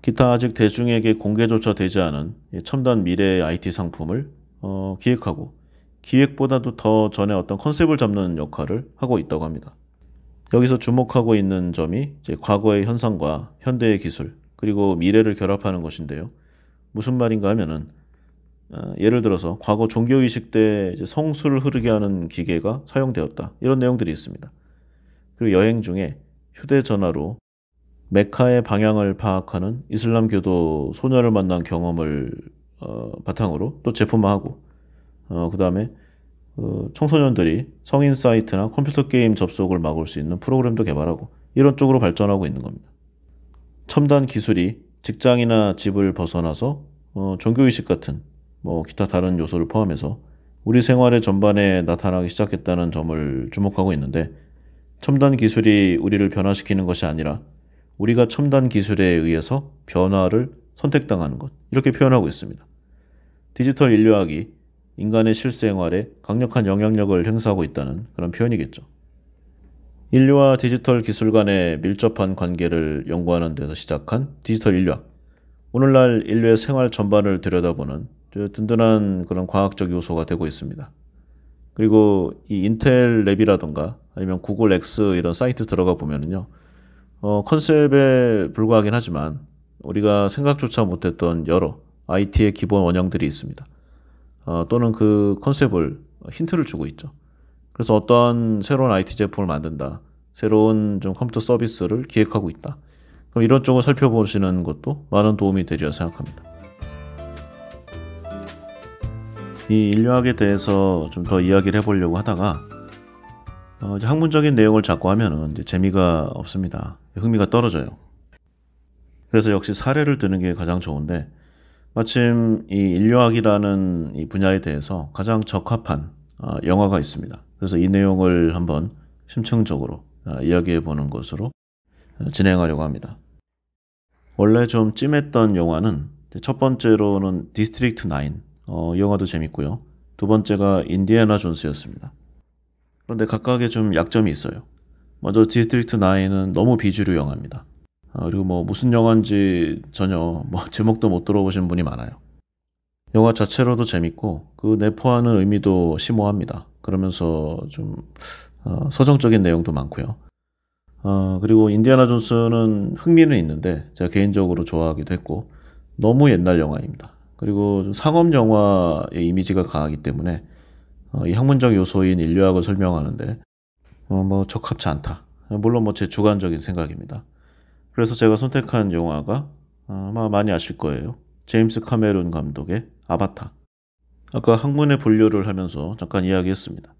Speaker 1: 기타 아직 대중에게 공개조차 되지 않은 첨단 미래의 IT 상품을 기획하고 기획보다도 더 전에 어떤 컨셉을 잡는 역할을 하고 있다고 합니다. 여기서 주목하고 있는 점이 이제 과거의 현상과 현대의 기술 그리고 미래를 결합하는 것인데요. 무슨 말인가 하면은 예를 들어서 과거 종교의식 때 이제 성수를 흐르게 하는 기계가 사용되었다. 이런 내용들이 있습니다. 그리고 여행 중에 휴대전화로 메카의 방향을 파악하는 이슬람교도 소녀를 만난 경험을 바탕으로 또 제품화하고 그 다음에 청소년들이 성인 사이트나 컴퓨터 게임 접속을 막을 수 있는 프로그램도 개발하고 이런 쪽으로 발전하고 있는 겁니다. 첨단 기술이 직장이나 집을 벗어나서 종교의식 같은 뭐 기타 다른 요소를 포함해서 우리 생활의 전반에 나타나기 시작했다는 점을 주목하고 있는데 첨단 기술이 우리를 변화시키는 것이 아니라 우리가 첨단 기술에 의해서 변화를 선택당하는 것 이렇게 표현하고 있습니다. 디지털 인류학이 인간의 실생활에 강력한 영향력을 행사하고 있다는 그런 표현이겠죠. 인류와 디지털 기술 간의 밀접한 관계를 연구하는 데서 시작한 디지털 인류학. 오늘날 인류의 생활 전반을 들여다보는 든든한 그런 과학적 요소가 되고 있습니다. 그리고 이 인텔 랩이라던가 아니면 구글 X 이런 사이트 들어가 보면은요, 컨셉에 불과하긴 하지만 우리가 생각조차 못했던 여러 IT의 기본 원형들이 있습니다. 또는 그 컨셉을 힌트를 주고 있죠. 그래서 어떠한 새로운 IT 제품을 만든다, 새로운 좀 컴퓨터 서비스를 기획하고 있다. 그럼 이런 쪽을 살펴보시는 것도 많은 도움이 되리라 생각합니다. 이 인류학에 대해서 좀 더 이야기를 해보려고 하다가 이제 학문적인 내용을 자꾸 하면은 이제 재미가 없습니다. 흥미가 떨어져요. 그래서 역시 사례를 드는 게 가장 좋은데 마침 이 인류학이라는 이 분야에 대해서 가장 적합한 영화가 있습니다. 그래서 이 내용을 한번 심층적으로 이야기해 보는 것으로 진행하려고 합니다. 원래 좀 찜했던 영화는 첫 번째로는 디스트릭트 9, 이 영화도 재밌고요. 두 번째가 인디애나 존스였습니다. 그런데 각각의 좀 약점이 있어요. 먼저 디스트릭트 9은 너무 비주류 영화입니다. 그리고 뭐 무슨 영화인지 전혀 뭐 제목도 못 들어보신 분이 많아요. 영화 자체로도 재밌고 그 내포하는 의미도 심오합니다. 그러면서 좀 서정적인 내용도 많고요. 그리고 인디애나 존스는 흥미는 있는데 제가 개인적으로 좋아하기도 했고 너무 옛날 영화입니다. 그리고 좀 상업 영화의 이미지가 강하기 때문에 이 학문적 요소인 인류학을 설명하는데 뭐 적합치 않다. 물론 뭐 제 주관적인 생각입니다. 그래서 제가 선택한 영화가 아마 많이 아실 거예요. 제임스 카메론 감독의 아바타. 아까 학문의 분류를 하면서 잠깐 이야기했습니다.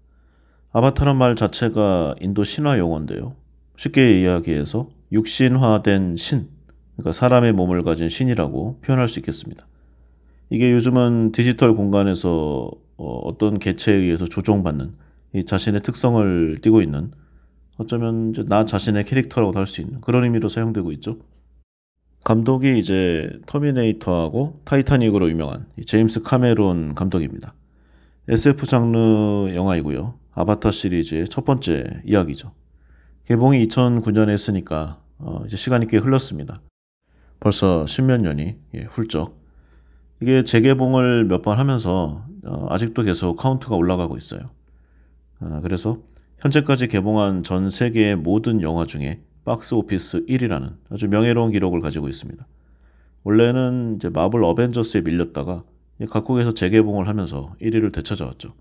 Speaker 1: 아바타란 말 자체가 인도 신화 용어인데요. 쉽게 이야기해서 육신화된 신, 그러니까 사람의 몸을 가진 신이라고 표현할 수 있겠습니다. 이게 요즘은 디지털 공간에서 어떤 개체에 의해서 조종받는 이 자신의 특성을 띠고 있는 어쩌면 이제 나 자신의 캐릭터라고도 할 수 있는 그런 의미로 사용되고 있죠. 감독이 이제 터미네이터하고 타이타닉으로 유명한 제임스 카메론 감독입니다. SF 장르 영화이고요. 아바타 시리즈의 첫 번째 이야기죠. 개봉이 2009년에 했으니까 이제 시간이 꽤 흘렀습니다. 벌써 십몇 년이 훌쩍. 이게 재개봉을 몇 번 하면서 아직도 계속 카운트가 올라가고 있어요. 그래서 현재까지 개봉한 전 세계의 모든 영화 중에 박스 오피스 1위라는 아주 명예로운 기록을 가지고 있습니다. 원래는 이제 마블 어벤져스에 밀렸다가 각국에서 재개봉을 하면서 1위를 되찾아왔죠.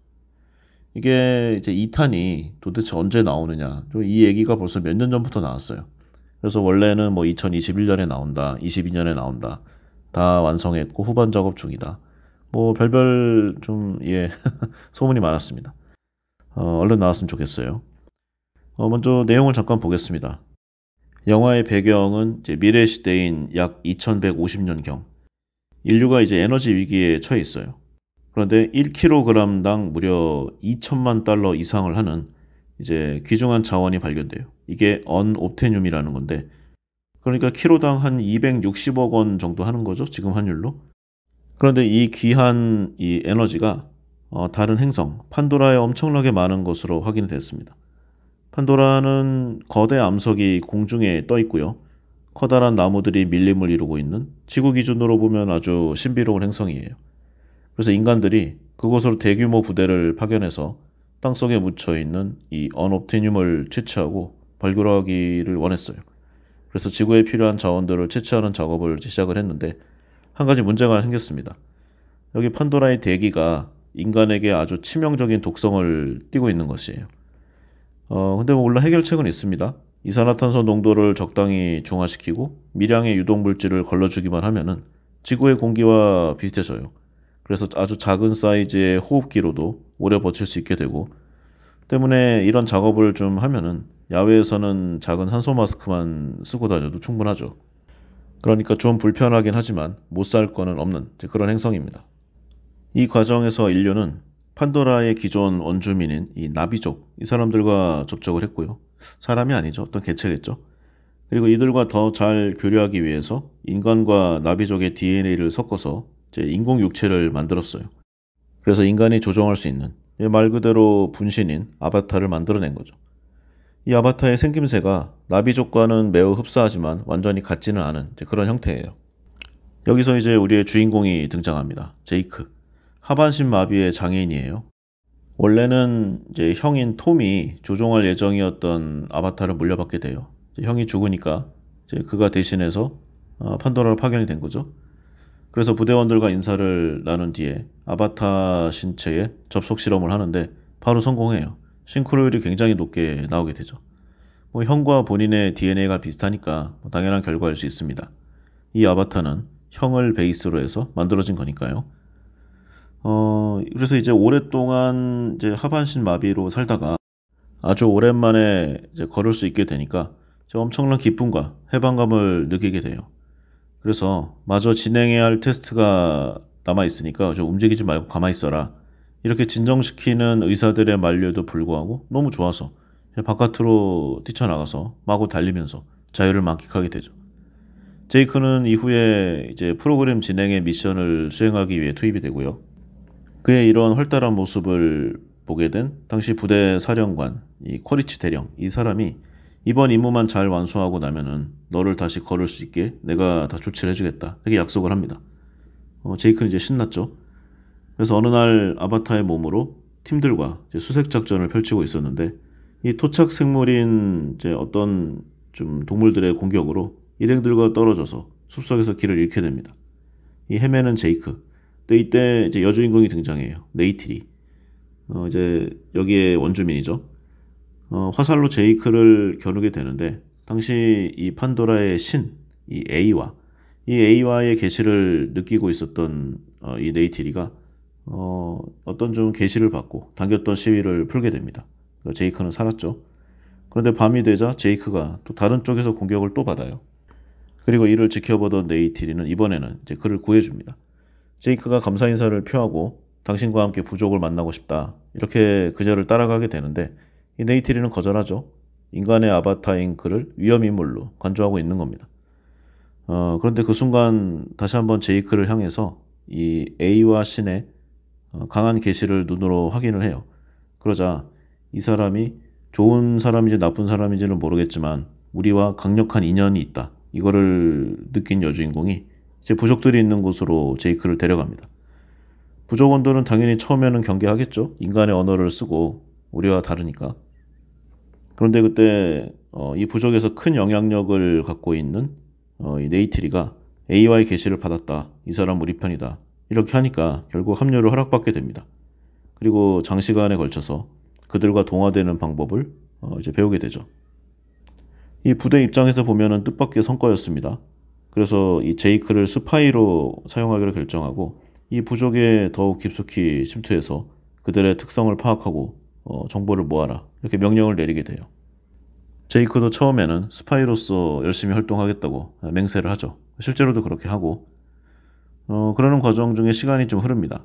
Speaker 1: 이게 이제 2탄이 도대체 언제 나오느냐. 이 얘기가 벌써 몇 년 전부터 나왔어요. 그래서 원래는 뭐 2021년에 나온다, 22년에 나온다. 다 완성했고 후반 작업 중이다. 뭐 별별 좀 소문이 많았습니다. 얼른 나왔으면 좋겠어요. 먼저 내용을 잠깐 보겠습니다. 영화의 배경은 이제 미래 시대인 약 2150년경. 인류가 이제 에너지 위기에 처해 있어요. 그런데 1kg당 무려 2천만 달러 이상을 하는 이제 귀중한 자원이 발견돼요. 이게 언옵테늄이라는 건데, 그러니까 키로당 한 260억 원 정도 하는 거죠. 지금 환율로. 그런데 이 귀한 이 에너지가 다른 행성 판도라에 엄청나게 많은 것으로 확인이 됐습니다. 판도라는 거대 암석이 공중에 떠 있고요. 커다란 나무들이 밀림을 이루고 있는 지구 기준으로 보면 아주 신비로운 행성이에요. 그래서 인간들이 그곳으로 대규모 부대를 파견해서 땅속에 묻혀 있는 이 언옵테늄을 채취하고 발굴하기를 원했어요. 그래서 지구에 필요한 자원들을 채취하는 작업을 시작을 했는데 한 가지 문제가 생겼습니다. 여기 판도라의 대기가 인간에게 아주 치명적인 독성을 띠고 있는 것이에요. 근데 뭐 물론 해결책은 있습니다. 이산화탄소 농도를 적당히 중화시키고 미량의 유독물질을 걸러주기만 하면은 지구의 공기와 비슷해져요. 그래서 아주 작은 사이즈의 호흡기로도 오래 버틸 수 있게 되고, 때문에 이런 작업을 좀 하면은 야외에서는 작은 산소 마스크만 쓰고 다녀도 충분하죠. 그러니까 좀 불편하긴 하지만 못 살 거는 없는 그런 행성입니다. 이 과정에서 인류는 판도라의 기존 원주민인 이 나비족, 이 사람들과 접촉을 했고요. 사람이 아니죠. 어떤 개체겠죠. 그리고 이들과 더 잘 교류하기 위해서 인간과 나비족의 DNA를 섞어서 이제 인공 육체를 만들었어요. 그래서 인간이 조종할 수 있는 말 그대로 분신인 아바타를 만들어낸 거죠. 이 아바타의 생김새가 나비족과는 매우 흡사하지만 완전히 같지는 않은 이제 그런 형태예요. 여기서 이제 우리의 주인공이 등장합니다. 제이크. 하반신 마비의 장애인이에요. 원래는 이제 형인 톰이 조종할 예정이었던 아바타를 물려받게 돼요. 형이 죽으니까 이제 그가 대신해서 판도라로 파견이 된 거죠. 그래서 부대원들과 인사를 나눈 뒤에 아바타 신체에 접속 실험을 하는데 바로 성공해요. 싱크로율이 굉장히 높게 나오게 되죠. 뭐 형과 본인의 DNA가 비슷하니까 뭐 당연한 결과일 수 있습니다. 이 아바타는 형을 베이스로 해서 만들어진 거니까요. 그래서 이제 오랫동안 이제 하반신 마비로 살다가 아주 오랜만에 이제 걸을 수 있게 되니까 엄청난 기쁨과 해방감을 느끼게 돼요. 그래서 마저 진행해야 할 테스트가 남아 있으니까 좀 움직이지 말고 가만히 있어라. 이렇게 진정시키는 의사들의 만류에도 불구하고 너무 좋아서 바깥으로 뛰쳐나가서 마구 달리면서 자유를 만끽하게 되죠. 제이크는 이후에 이제 프로그램 진행의 미션을 수행하기 위해 투입이 되고요. 그의 이런 활달한 모습을 보게 된 당시 부대 사령관, 이 코리치 대령, 이 사람이 이번 임무만 잘 완수하고 나면은 너를 다시 걸을 수 있게 내가 다 조치를 해주겠다. 이렇게 약속을 합니다. 제이크는 이제 신났죠. 그래서 어느 날 아바타의 몸으로 팀들과 이제 수색 작전을 펼치고 있었는데 이 토착 생물인 이제 어떤 좀 동물들의 공격으로 일행들과 떨어져서 숲속에서 길을 잃게 됩니다. 이 헤매는 제이크. 근데 이때 이제 여주인공이 등장해요. 네이트리. 이제 여기에 원주민이죠. 화살로 제이크를 겨누게 되는데 당시 이 판도라의 신, 이 A와의 계시를 느끼고 있었던 이 네이트리가 어떤 좀 계시를 받고 당겼던 시위를 풀게 됩니다. 제이크는 살았죠. 그런데 밤이 되자 제이크가 또 다른 쪽에서 공격을 또 받아요. 그리고 이를 지켜보던 네이트리는 이번에는 이제 그를 구해줍니다. 제이크가 감사 인사를 표하고 당신과 함께 부족을 만나고 싶다. 이렇게 그녀를 따라가게 되는데 이 네이트리는 거절하죠. 인간의 아바타인 그를 위험인물로 간주하고 있는 겁니다. 그런데 그 순간 다시 한번 제이크를 향해서 이 A와 신의 강한 계시를 눈으로 확인을 해요. 그러자 이 사람이 좋은 사람인지 나쁜 사람인지는 모르겠지만 우리와 강력한 인연이 있다. 이거를 느낀 여주인공이 이제 부족들이 있는 곳으로 제이크를 데려갑니다. 부족원들은 당연히 처음에는 경계하겠죠. 인간의 언어를 쓰고 우리와 다르니까. 그런데 그때 이 부족에서 큰 영향력을 갖고 있는 이 네이트리가 A와의 계시를 받았다. 이 사람 우리 편이다. 이렇게 하니까 결국 합류를 허락받게 됩니다. 그리고 장시간에 걸쳐서 그들과 동화되는 방법을 이제 배우게 되죠. 이 부대 입장에서 보면은 뜻밖의 성과였습니다. 그래서 이 제이크를 스파이로 사용하기로 결정하고 이 부족에 더욱 깊숙이 침투해서 그들의 특성을 파악하고 정보를 모아라 이렇게 명령을 내리게 돼요. 제이크도 처음에는 스파이로서 열심히 활동하겠다고 맹세를 하죠. 실제로도 그렇게 하고 그러는 과정 중에 시간이 좀 흐릅니다.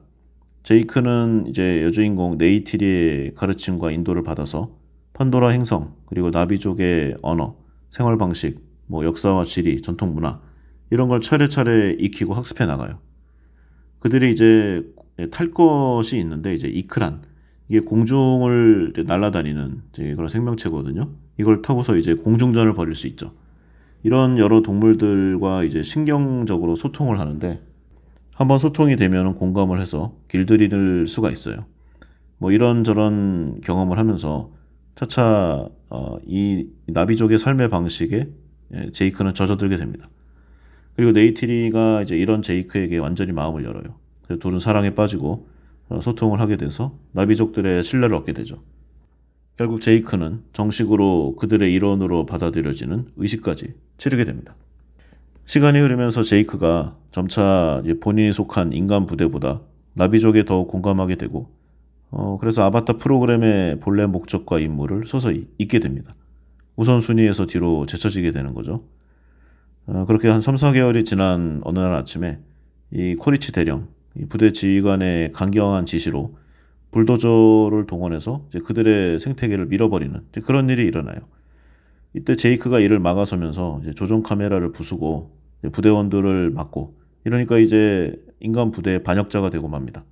Speaker 1: 제이크는 이제 여주인공 네이티리의 가르침과 인도를 받아서 판도라 행성 그리고 나비족의 언어, 생활 방식, 뭐 역사와 지리, 전통 문화 이런 걸 차례차례 익히고 학습해 나가요. 그들이 이제 탈 것이 있는데 이제 이크란 이게 공중을 이제 날아다니는 이제 그런 생명체거든요. 이걸 타고서 이제 공중전을 벌일 수 있죠. 이런 여러 동물들과 이제 신경적으로 소통을 하는데 한번 소통이 되면 공감을 해서 길들일 수가 있어요. 뭐 이런저런 경험을 하면서 차차 이 나비족의 삶의 방식에 제이크는 젖어들게 됩니다. 그리고 네이트리가 이제 이런 제이크에게 완전히 마음을 열어요. 둘은 사랑에 빠지고 소통을 하게 돼서 나비족들의 신뢰를 얻게 되죠. 결국 제이크는 정식으로 그들의 일원으로 받아들여지는 의식까지 치르게 됩니다. 시간이 흐르면서 제이크가 점차 이제 본인이 속한 인간 부대보다 나비족에 더욱 공감하게 되고 그래서 아바타 프로그램의 본래 목적과 임무를 서서히 잊게 됩니다. 우선순위에서 뒤로 제쳐지게 되는 거죠. 그렇게 한 3, 4개월이 지난 어느 날 아침에 이 코리치 대령, 이 부대 지휘관의 강경한 지시로 불도저를 동원해서 이제 그들의 생태계를 밀어버리는 이제 그런 일이 일어나요. 이때 제이크가 이를 막아서면서 이제 조종 카메라를 부수고 이제 부대원들을 막고 이러니까 이제 인간 부대의 반역자가 되고 맙니다.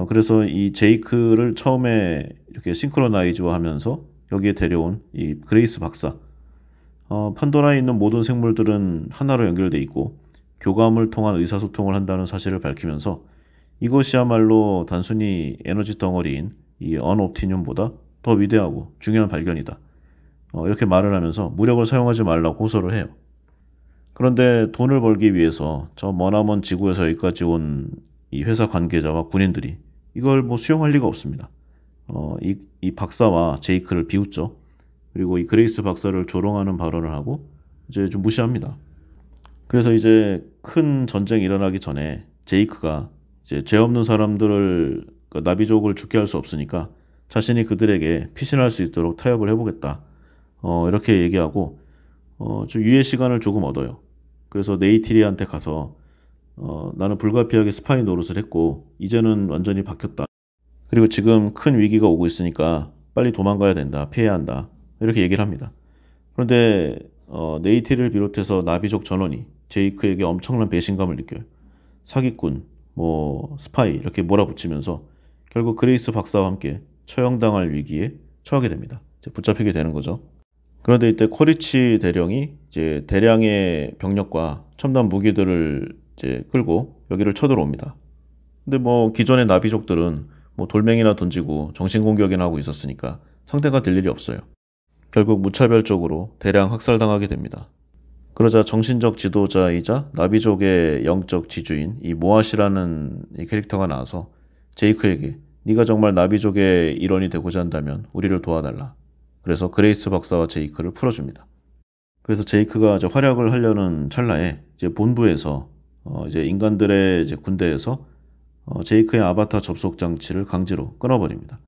Speaker 1: 그래서 이 제이크를 처음에 이렇게 싱크로나이즈화 하면서 여기에 데려온 이 그레이스 박사. 판도라에 있는 모든 생물들은 하나로 연결돼 있고 교감을 통한 의사소통을 한다는 사실을 밝히면서 이것이야말로 단순히 에너지 덩어리인 이 언옵티뇰보다 더 위대하고 중요한 발견이다. 이렇게 말을 하면서 무력을 사용하지 말라고 호소를 해요. 그런데 돈을 벌기 위해서 저 머나먼 지구에서 여기까지 온 이 회사 관계자와 군인들이 이걸 뭐 수용할 리가 없습니다. 이 박사와 제이크를 비웃죠. 그리고 이 그레이스 박사를 조롱하는 발언을 하고 이제 좀 무시합니다. 그래서 이제 큰 전쟁이 일어나기 전에 제이크가 이제 죄 없는 사람들을 나비족을 죽게 할 수 없으니까 자신이 그들에게 피신할 수 있도록 타협을 해보겠다. 이렇게 얘기하고 좀 유예 시간을 조금 얻어요. 그래서 네이티리한테 가서 나는 불가피하게 스파이 노릇을 했고 이제는 완전히 바뀌었다. 그리고 지금 큰 위기가 오고 있으니까 빨리 도망가야 된다. 피해야 한다. 이렇게 얘기를 합니다. 그런데 네이티를 비롯해서 나비족 전원이 제이크에게 엄청난 배신감을 느껴요. 사기꾼, 뭐 스파이 이렇게 몰아붙이면서 결국 그레이스 박사와 함께 처형당할 위기에 처하게 됩니다. 이제 붙잡히게 되는 거죠. 그런데 이때 코리치 대령이 이제 대량의 병력과 첨단 무기들을 이제 끌고 여기를 쳐들어옵니다. 근데 뭐 기존의 나비족들은 뭐 돌멩이나 던지고 정신 공격이나 하고 있었으니까 상대가 될 일이 없어요. 결국 무차별적으로 대량 학살당하게 됩니다. 그러자 정신적 지도자이자 나비족의 영적 지주인 이 모아시라는 이 캐릭터가 나와서 제이크에게 네가 정말 나비족의 일원이 되고자 한다면 우리를 도와달라. 그래서 그레이스 박사와 제이크를 풀어줍니다. 그래서 제이크가 이제 활약을 하려는 찰나에 이제 본부에서 이제 인간들의 이제 군대에서 제이크의 아바타 접속 장치를 강제로 끊어버립니다.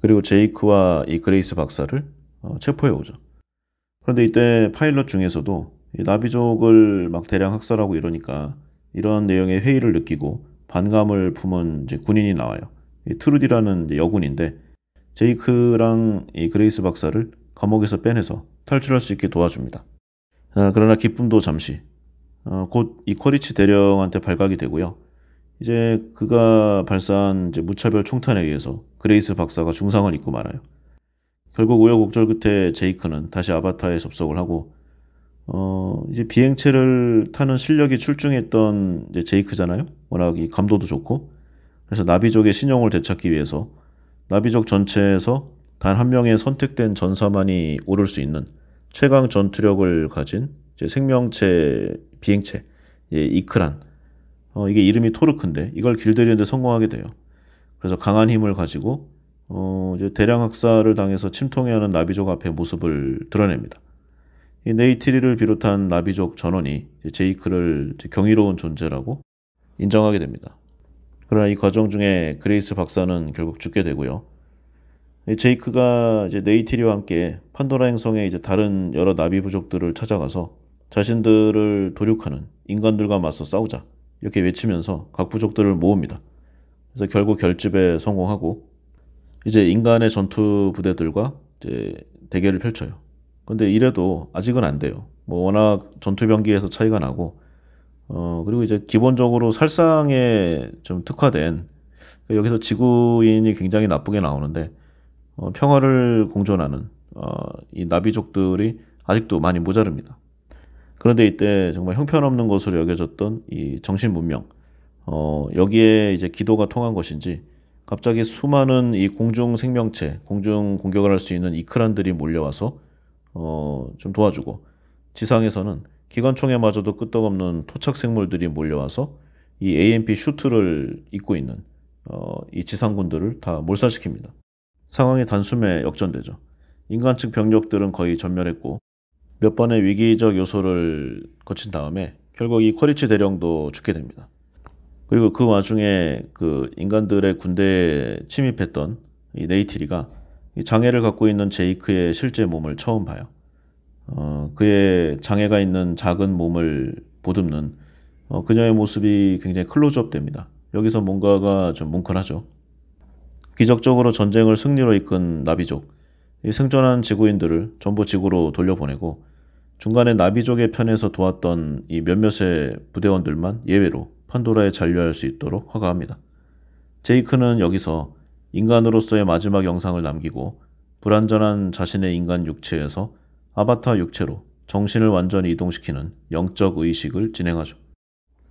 Speaker 1: 그리고 제이크와 이 그레이스 박사를 체포해 오죠. 그런데 이때 파일럿 중에서도 이 나비족을 막 대량 학살하고 이러니까 이런 내용의 회의를 느끼고 반감을 품은 이제 군인이 나와요. 이 트루디라는 이제 여군인데 제이크랑 이 그레이스 박사를 감옥에서 빼내서 탈출할 수 있게 도와줍니다. 그러나 기쁨도 잠시 곧 이 코리치 대령한테 발각이 되고요. 이제 그가 발사한 이제 무차별 총탄에 의해서 그레이스 박사가 중상을 입고 말아요. 결국 우여곡절 끝에 제이크는 다시 아바타에 접속을 하고 이제 비행체를 타는 실력이 출중했던 이제 제이크잖아요. 워낙 이 감도도 좋고 그래서 나비족의 신용을 되찾기 위해서 나비족 전체에서 단 한 명의 선택된 전사만이 오를 수 있는 최강 전투력을 가진 이제 생명체 비행체 이크란 이게 이름이 토르크인데 이걸 길들이는데 성공하게 돼요. 그래서 강한 힘을 가지고 이제 대량 학살을 당해서 침통해하는 나비족 앞에 모습을 드러냅니다. 이 네이티리를 비롯한 나비족 전원이 제이크를 경이로운 존재라고 인정하게 됩니다. 그러나 이 과정 중에 그레이스 박사는 결국 죽게 되고요. 제이크가 이제 네이티리와 함께 판도라 행성의 이제 다른 여러 나비 부족들을 찾아가서 자신들을 도륙하는 인간들과 맞서 싸우자 이렇게 외치면서 각 부족들을 모읍니다. 그래서 결국 결집에 성공하고 이제 인간의 전투 부대들과 이제 대결을 펼쳐요. 근데 이래도 아직은 안 돼요. 뭐 워낙 전투 병기에서 차이가 나고 그리고 이제 기본적으로 살상에 좀 특화된 여기서 지구인이 굉장히 나쁘게 나오는데 평화를 공존하는 이 나비족들이 아직도 많이 모자릅니다. 그런데 이때 정말 형편없는 것으로 여겨졌던 이 정신 문명 여기에 이제 기도가 통한 것인지 갑자기 수많은 이 공중 생명체, 공중 공격을 할 수 있는 이크란들이 몰려와서 좀 도와주고 지상에서는 기관총에 마저도 끄떡없는 토착 생물들이 몰려와서 이 AMP 슈트를 입고 있는 이 지상군들을 다 몰살시킵니다. 상황이 단숨에 역전되죠. 인간 측 병력들은 거의 전멸했고 몇 번의 위기적 요소를 거친 다음에 결국 이 쿼리치 대령도 죽게 됩니다. 그리고 그 와중에 그 인간들의 군대에 침입했던 이 네이티리가 이 장애를 갖고 있는 제이크의 실제 몸을 처음 봐요. 그의 장애가 있는 작은 몸을 보듬는 그녀의 모습이 굉장히 클로즈업 됩니다. 여기서 뭔가가 좀 뭉클하죠. 기적적으로 전쟁을 승리로 이끈 나비족, 이 생존한 지구인들을 전부 지구로 돌려보내고 중간에 나비족의 편에서 도왔던 이 몇몇의 부대원들만 예외로 판도라에 잔류할 수 있도록 허가합니다. 제이크는 여기서 인간으로서의 마지막 영상을 남기고 불완전한 자신의 인간 육체에서 아바타 육체로 정신을 완전히 이동시키는 영적 의식을 진행하죠.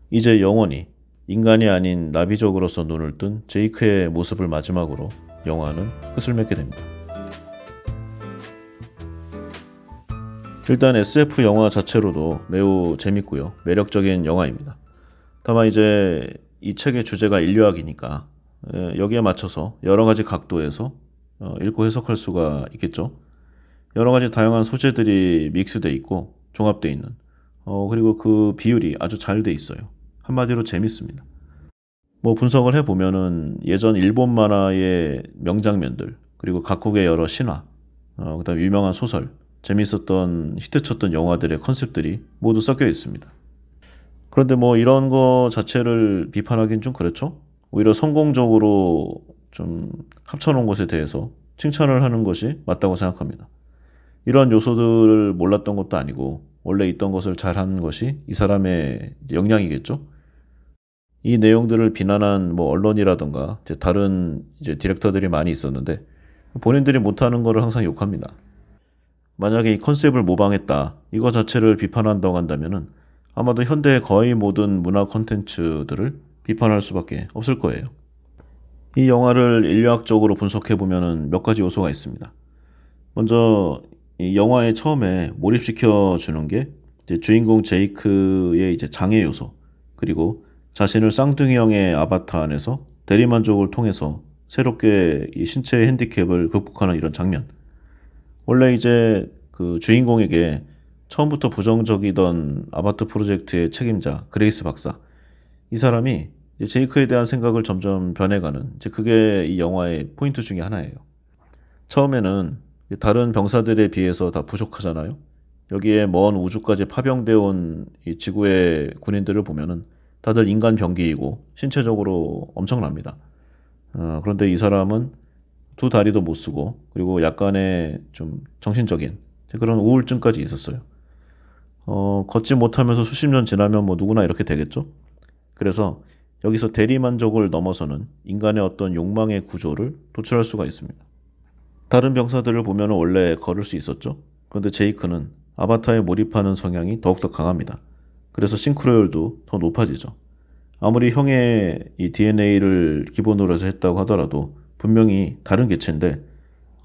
Speaker 1: 이제 영원히 인간이 아닌 나비족으로서 눈을 뜬 제이크의 모습을 마지막으로 영화는 끝을 맺게 됩니다. 일단 SF 영화 자체로도 매우 재밌고요. 매력적인 영화입니다. 다만 이제 이 책의 주제가 인류학이니까 여기에 맞춰서 여러 가지 각도에서 읽고 해석할 수가 있겠죠. 여러 가지 다양한 소재들이 믹스되어 있고 종합되어 있는 그리고 그 비율이 아주 잘 돼 있어요. 한마디로 재밌습니다. 뭐 분석을 해보면은 예전 일본 만화의 명장면들 그리고 각국의 여러 신화 그다음 유명한 소설 재밌었던 히트쳤던 영화들의 컨셉들이 모두 섞여 있습니다. 그런데 뭐 이런 거 자체를 비판하기는 좀 그렇죠. 오히려 성공적으로 좀 합쳐놓은 것에 대해서 칭찬을 하는 것이 맞다고 생각합니다. 이런 요소들을 몰랐던 것도 아니고 원래 있던 것을 잘한 것이 이 사람의 역량이겠죠. 이 내용들을 비난한 뭐 언론이라던가 이제 다른 이제 디렉터들이 많이 있었는데 본인들이 못하는 거를 항상 욕합니다. 만약에 이 컨셉을 모방했다 이거 자체를 비판한다고 한다면은 아마도 현대의 거의 모든 문화 콘텐츠들을 비판할 수밖에 없을 거예요. 이 영화를 인류학적으로 분석해보면 몇 가지 요소가 있습니다. 먼저 이 영화의 처음에 몰입시켜 주는 게 이제 주인공 제이크의 이제 장애 요소 그리고 자신을 쌍둥이형의 아바타 안에서 대리만족을 통해서 새롭게 이 신체의 핸디캡을 극복하는 이런 장면. 원래 이제 그 주인공에게 처음부터 부정적이던 아바타 프로젝트의 책임자 그레이스 박사 이 사람이 이제 제이크에 대한 생각을 점점 변해가는 이제 그게 이 영화의 포인트 중에 하나예요. 처음에는 다른 병사들에 비해서 다 부족하잖아요. 여기에 먼 우주까지 파병되어 온 이 지구의 군인들을 보면은 다들 인간 병기이고 신체적으로 엄청납니다. 그런데 이 사람은 두 다리도 못 쓰고 그리고 약간의 좀 정신적인 그런 우울증까지 있었어요. 걷지 못하면서 수십 년 지나면 뭐 누구나 이렇게 되겠죠. 그래서 여기서 대리만족을 넘어서는 인간의 어떤 욕망의 구조를 도출할 수가 있습니다. 다른 병사들을 보면 원래 걸을 수 있었죠. 그런데 제이크는 아바타에 몰입하는 성향이 더욱더 강합니다. 그래서 싱크로율도 더 높아지죠. 아무리 형의 이 DNA를 기본으로 해서 했다고 하더라도 분명히 다른 개체인데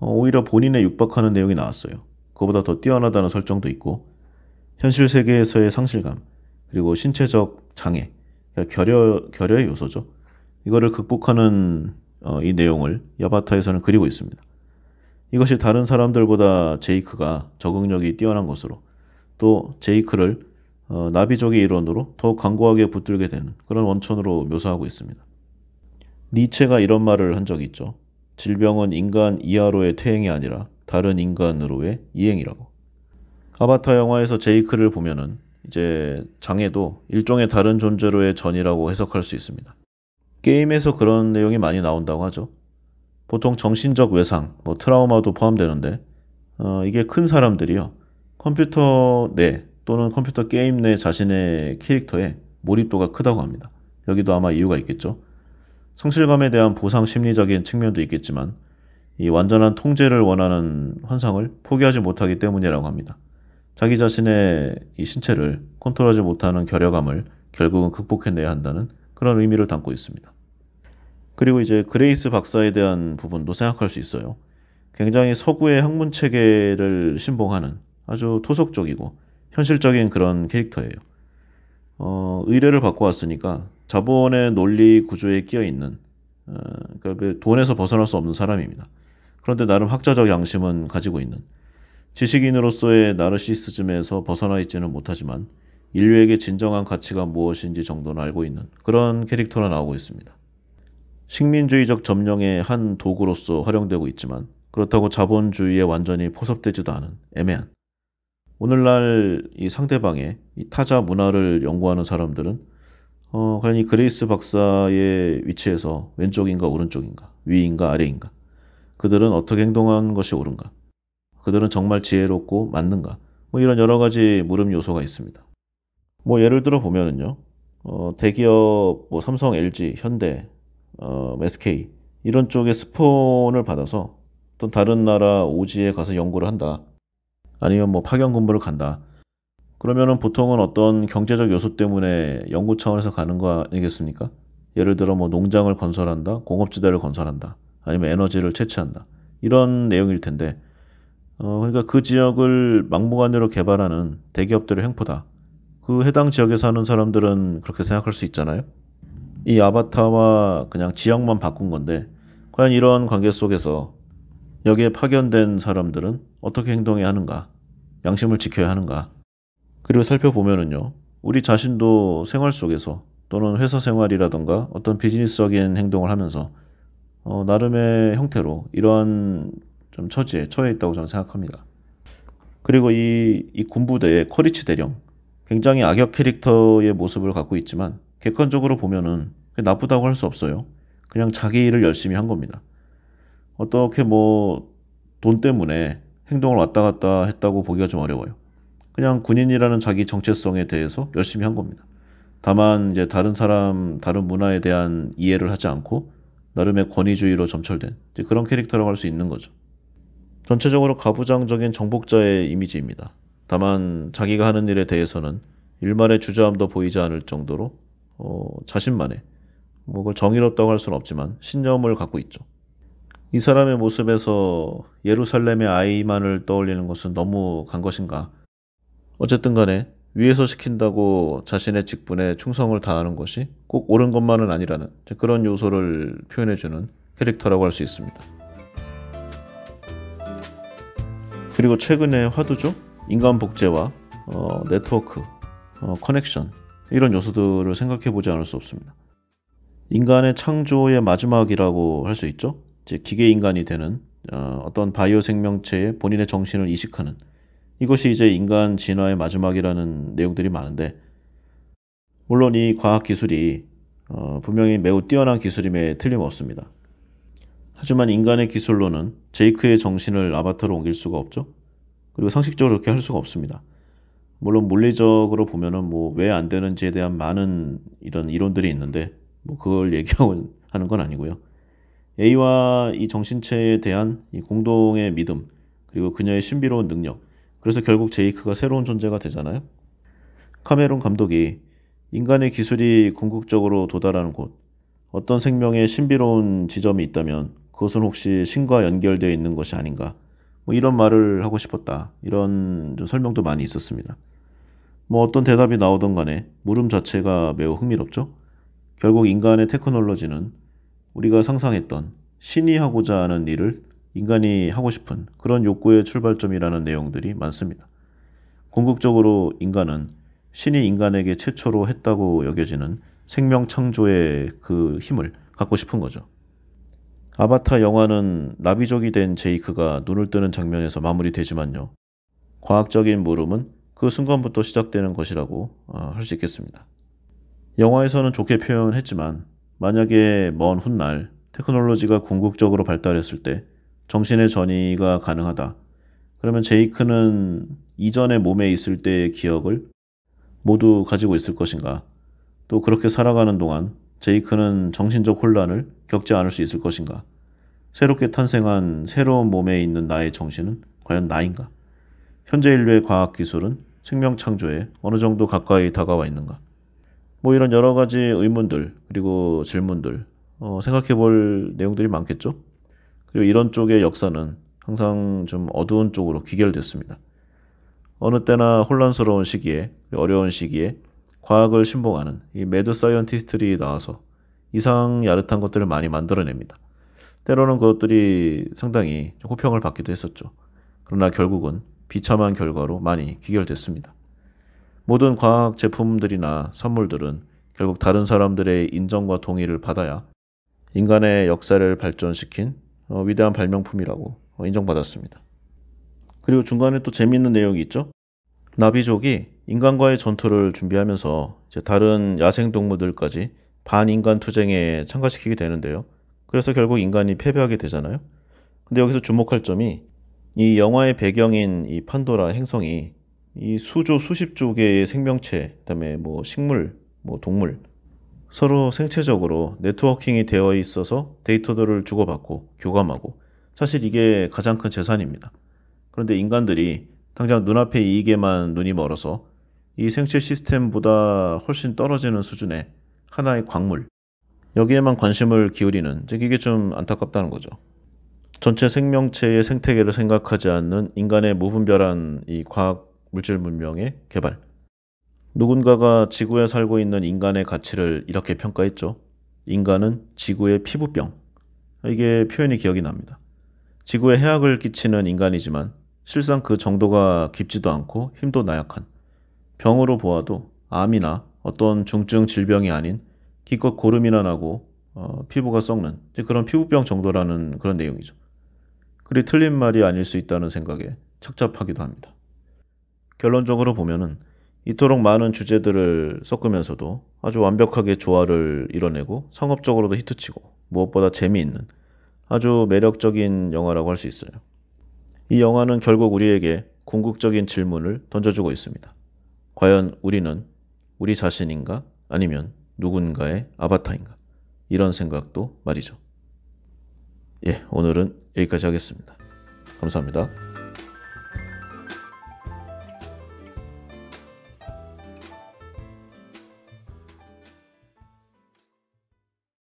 Speaker 1: 오히려 본인에 육박하는 내용이 나왔어요. 그보다 더 뛰어나다는 설정도 있고 현실 세계에서의 상실감 그리고 신체적 장애 그러니까 결여의 요소죠. 이거를 극복하는 이 내용을 이 아바타에서는 그리고 있습니다. 이것이 다른 사람들보다 제이크가 적응력이 뛰어난 것으로 또 제이크를 나비족의 일원으로 더욱 강고하게 붙들게 되는 그런 원천으로 묘사하고 있습니다. 니체가 이런 말을 한 적이 있죠. 질병은 인간 이하로의 퇴행이 아니라 다른 인간으로의 이행이라고. 아바타 영화에서 제이크를 보면은 이제 장애도 일종의 다른 존재로의 전이라고 해석할 수 있습니다. 게임에서 그런 내용이 많이 나온다고 하죠. 보통 정신적 외상, 뭐 트라우마도 포함되는데 이게 큰 사람들이요. 컴퓨터 내 또는 컴퓨터 게임 내 자신의 캐릭터에 몰입도가 크다고 합니다. 여기도 아마 이유가 있겠죠. 성실감에 대한 보상 심리적인 측면도 있겠지만 이 완전한 통제를 원하는 환상을 포기하지 못하기 때문이라고 합니다. 자기 자신의 이 신체를 컨트롤하지 못하는 결여감을 결국은 극복해내야 한다는 그런 의미를 담고 있습니다. 그리고 이제 그레이스 박사에 대한 부분도 생각할 수 있어요. 굉장히 서구의 학문 체계를 신봉하는 아주 토속적이고 현실적인 그런 캐릭터예요. 의뢰를 받고 왔으니까 자본의 논리 구조에 끼어 있는 그러니까 돈에서 벗어날 수 없는 사람입니다. 그런데 나름 학자적 양심은 가지고 있는 지식인으로서의 나르시시즘에서 벗어나 있지는 못하지만 인류에게 진정한 가치가 무엇인지 정도는 알고 있는 그런 캐릭터로 나오고 있습니다. 식민주의적 점령의 한 도구로서 활용되고 있지만 그렇다고 자본주의에 완전히 포섭되지도 않은 애매한 오늘날 이 상대방의 이 타자 문화를 연구하는 사람들은 과연 이 그레이스 박사의 위치에서 왼쪽인가 오른쪽인가 위인가 아래인가 그들은 어떻게 행동한 것이 옳은가 그들은 정말 지혜롭고 맞는가 뭐 이런 여러 가지 물음 요소가 있습니다. 뭐 예를 들어 보면은요 대기업 뭐 삼성, LG, 현대, SK 이런 쪽의 스폰을 받아서 어떤 다른 나라 오지에 가서 연구를 한다. 아니면 뭐 파견 근무를 간다. 그러면은 보통은 어떤 경제적 요소 때문에 연구 차원에서 가는 거 아니겠습니까? 예를 들어 뭐 농장을 건설한다, 공업지대를 건설한다, 아니면 에너지를 채취한다. 이런 내용일 텐데, 그러니까 그 지역을 막무가내로 개발하는 대기업들의 횡포다. 그 해당 지역에 사는 사람들은 그렇게 생각할 수 있잖아요. 이 아바타와 그냥 지역만 바꾼 건데, 과연 이런 관계 속에서 여기에 파견된 사람들은 어떻게 행동해야 하는가? 양심을 지켜야 하는가? 그리고 살펴보면은요, 우리 자신도 생활 속에서 또는 회사 생활이라던가 어떤 비즈니스적인 행동을 하면서 나름의 형태로 이러한 좀 처지에 처해 있다고 저는 생각합니다. 그리고 이 군부대의 커리치 대령, 굉장히 악역 캐릭터의 모습을 갖고 있지만 객관적으로 보면은 나쁘다고 할 수 없어요. 그냥 자기 일을 열심히 한 겁니다. 어떻게 뭐 돈 때문에 행동을 왔다 갔다 했다고 보기가 좀 어려워요. 그냥 군인이라는 자기 정체성에 대해서 열심히 한 겁니다. 다만 이제 다른 사람, 다른 문화에 대한 이해를 하지 않고 나름의 권위주의로 점철된 이제 그런 캐릭터라고 할 수 있는 거죠. 전체적으로 가부장적인 정복자의 이미지입니다. 다만 자기가 하는 일에 대해서는 일말의 주저함도 보이지 않을 정도로 자신만의 뭐 그걸 정의롭다고 할 수는 없지만 신념을 갖고 있죠. 이 사람의 모습에서 예루살렘의 아이만을 떠올리는 것은 너무 간 것인가? 어쨌든 간에 위에서 시킨다고 자신의 직분에 충성을 다하는 것이 꼭 옳은 것만은 아니라는 그런 요소를 표현해주는 캐릭터라고 할 수 있습니다. 그리고 최근의 화두죠. 인간 복제와 네트워크, 커넥션 이런 요소들을 생각해보지 않을 수 없습니다. 인간의 창조의 마지막이라고 할 수 있죠. 즉 기계 인간이 되는 어떤 바이오 생명체에 본인의 정신을 이식하는 이것이 이제 인간 진화의 마지막이라는 내용들이 많은데 물론 이 과학 기술이 분명히 매우 뛰어난 기술임에 틀림없습니다. 하지만 인간의 기술로는 제이크의 정신을 아바타로 옮길 수가 없죠. 그리고 상식적으로 그렇게 할 수가 없습니다. 물론 물리적으로 보면은 뭐 왜 안 되는지에 대한 많은 이런 이론들이 있는데 뭐 그걸 얘기하는 건 아니고요. A와 이 정신체에 대한 이 공동의 믿음 그리고 그녀의 신비로운 능력 그래서 결국 제이크가 새로운 존재가 되잖아요. 카메론 감독이 인간의 기술이 궁극적으로 도달하는 곳 어떤 생명의 신비로운 지점이 있다면 그것은 혹시 신과 연결되어 있는 것이 아닌가 뭐 이런 말을 하고 싶었다. 이런 좀 설명도 많이 있었습니다. 뭐 어떤 대답이 나오던 간에 물음 자체가 매우 흥미롭죠. 결국 인간의 테크놀로지는 우리가 상상했던 신이 하고자 하는 일을 인간이 하고 싶은 그런 욕구의 출발점이라는 내용들이 많습니다. 궁극적으로 인간은 신이 인간에게 최초로 했다고 여겨지는 생명 창조의 그 힘을 갖고 싶은 거죠. 아바타 영화는 나비족이 된 제이크가 눈을 뜨는 장면에서 마무리되지만요. 과학적인 물음은 그 순간부터 시작되는 것이라고 할 수 있겠습니다. 영화에서는 좋게 표현했지만 만약에 먼 훗날 테크놀로지가 궁극적으로 발달했을 때 정신의 전이가 가능하다. 그러면 제이크는 이전의 몸에 있을 때의 기억을 모두 가지고 있을 것인가? 또 그렇게 살아가는 동안 제이크는 정신적 혼란을 겪지 않을 수 있을 것인가? 새롭게 탄생한 새로운 몸에 있는 나의 정신은 과연 나인가? 현재 인류의 과학기술은 생명 창조에 어느 정도 가까이 다가와 있는가? 뭐 이런 여러 가지 의문들 그리고 질문들 생각해 볼 내용들이 많겠죠? 그리고 이런 쪽의 역사는 항상 좀 어두운 쪽으로 귀결됐습니다. 어느 때나 혼란스러운 시기에 어려운 시기에 과학을 신봉하는 이 매드 사이언티스트들이 나와서 이상 야릇한 것들을 많이 만들어냅니다. 때로는 그것들이 상당히 호평을 받기도 했었죠. 그러나 결국은 비참한 결과로 많이 귀결됐습니다. 모든 과학 제품들이나 선물들은 결국 다른 사람들의 인정과 동의를 받아야 인간의 역사를 발전시킨 위대한 발명품이라고 인정받았습니다. 그리고 중간에 또 재미있는 내용이 있죠. 나비족이 인간과의 전투를 준비하면서 이제 다른 야생동물들까지 반인간 투쟁에 참가시키게 되는데요. 그래서 결국 인간이 패배하게 되잖아요. 근데 여기서 주목할 점이 이 영화의 배경인 이 판도라 행성이 이 수조 수십조 개의 생명체, 그다음에 뭐 식물, 뭐 동물 서로 생체적으로 네트워킹이 되어 있어서 데이터들을 주고받고 교감하고 사실 이게 가장 큰 재산입니다. 그런데 인간들이 당장 눈앞의 이익에만 눈이 멀어서 이 생체 시스템보다 훨씬 떨어지는 수준의 하나의 광물, 여기에만 관심을 기울이는, 즉 이게 좀 안타깝다는 거죠. 전체 생명체의 생태계를 생각하지 않는 인간의 무분별한 이 과학 물질 문명의 개발. 누군가가 지구에 살고 있는 인간의 가치를 이렇게 평가했죠. 인간은 지구의 피부병. 이게 표현이 기억이 납니다. 지구에 해악을 끼치는 인간이지만 실상 그 정도가 깊지도 않고 힘도 나약한, 병으로 보아도 암이나 어떤 중증 질병이 아닌 기껏 고름이나 나고 피부가 썩는 그런 피부병 정도라는 그런 내용이죠. 그리 틀린 말이 아닐 수 있다는 생각에 착잡하기도 합니다. 결론적으로 보면은 이토록 많은 주제들을 섞으면서도 아주 완벽하게 조화를 이뤄내고 상업적으로도 히트치고 무엇보다 재미있는 아주 매력적인 영화라고 할 수 있어요. 이 영화는 결국 우리에게 궁극적인 질문을 던져주고 있습니다. 과연 우리는 우리 자신인가? 아니면 누군가의 아바타인가? 이런 생각도 말이죠. 예, 오늘은 여기까지 하겠습니다. 감사합니다.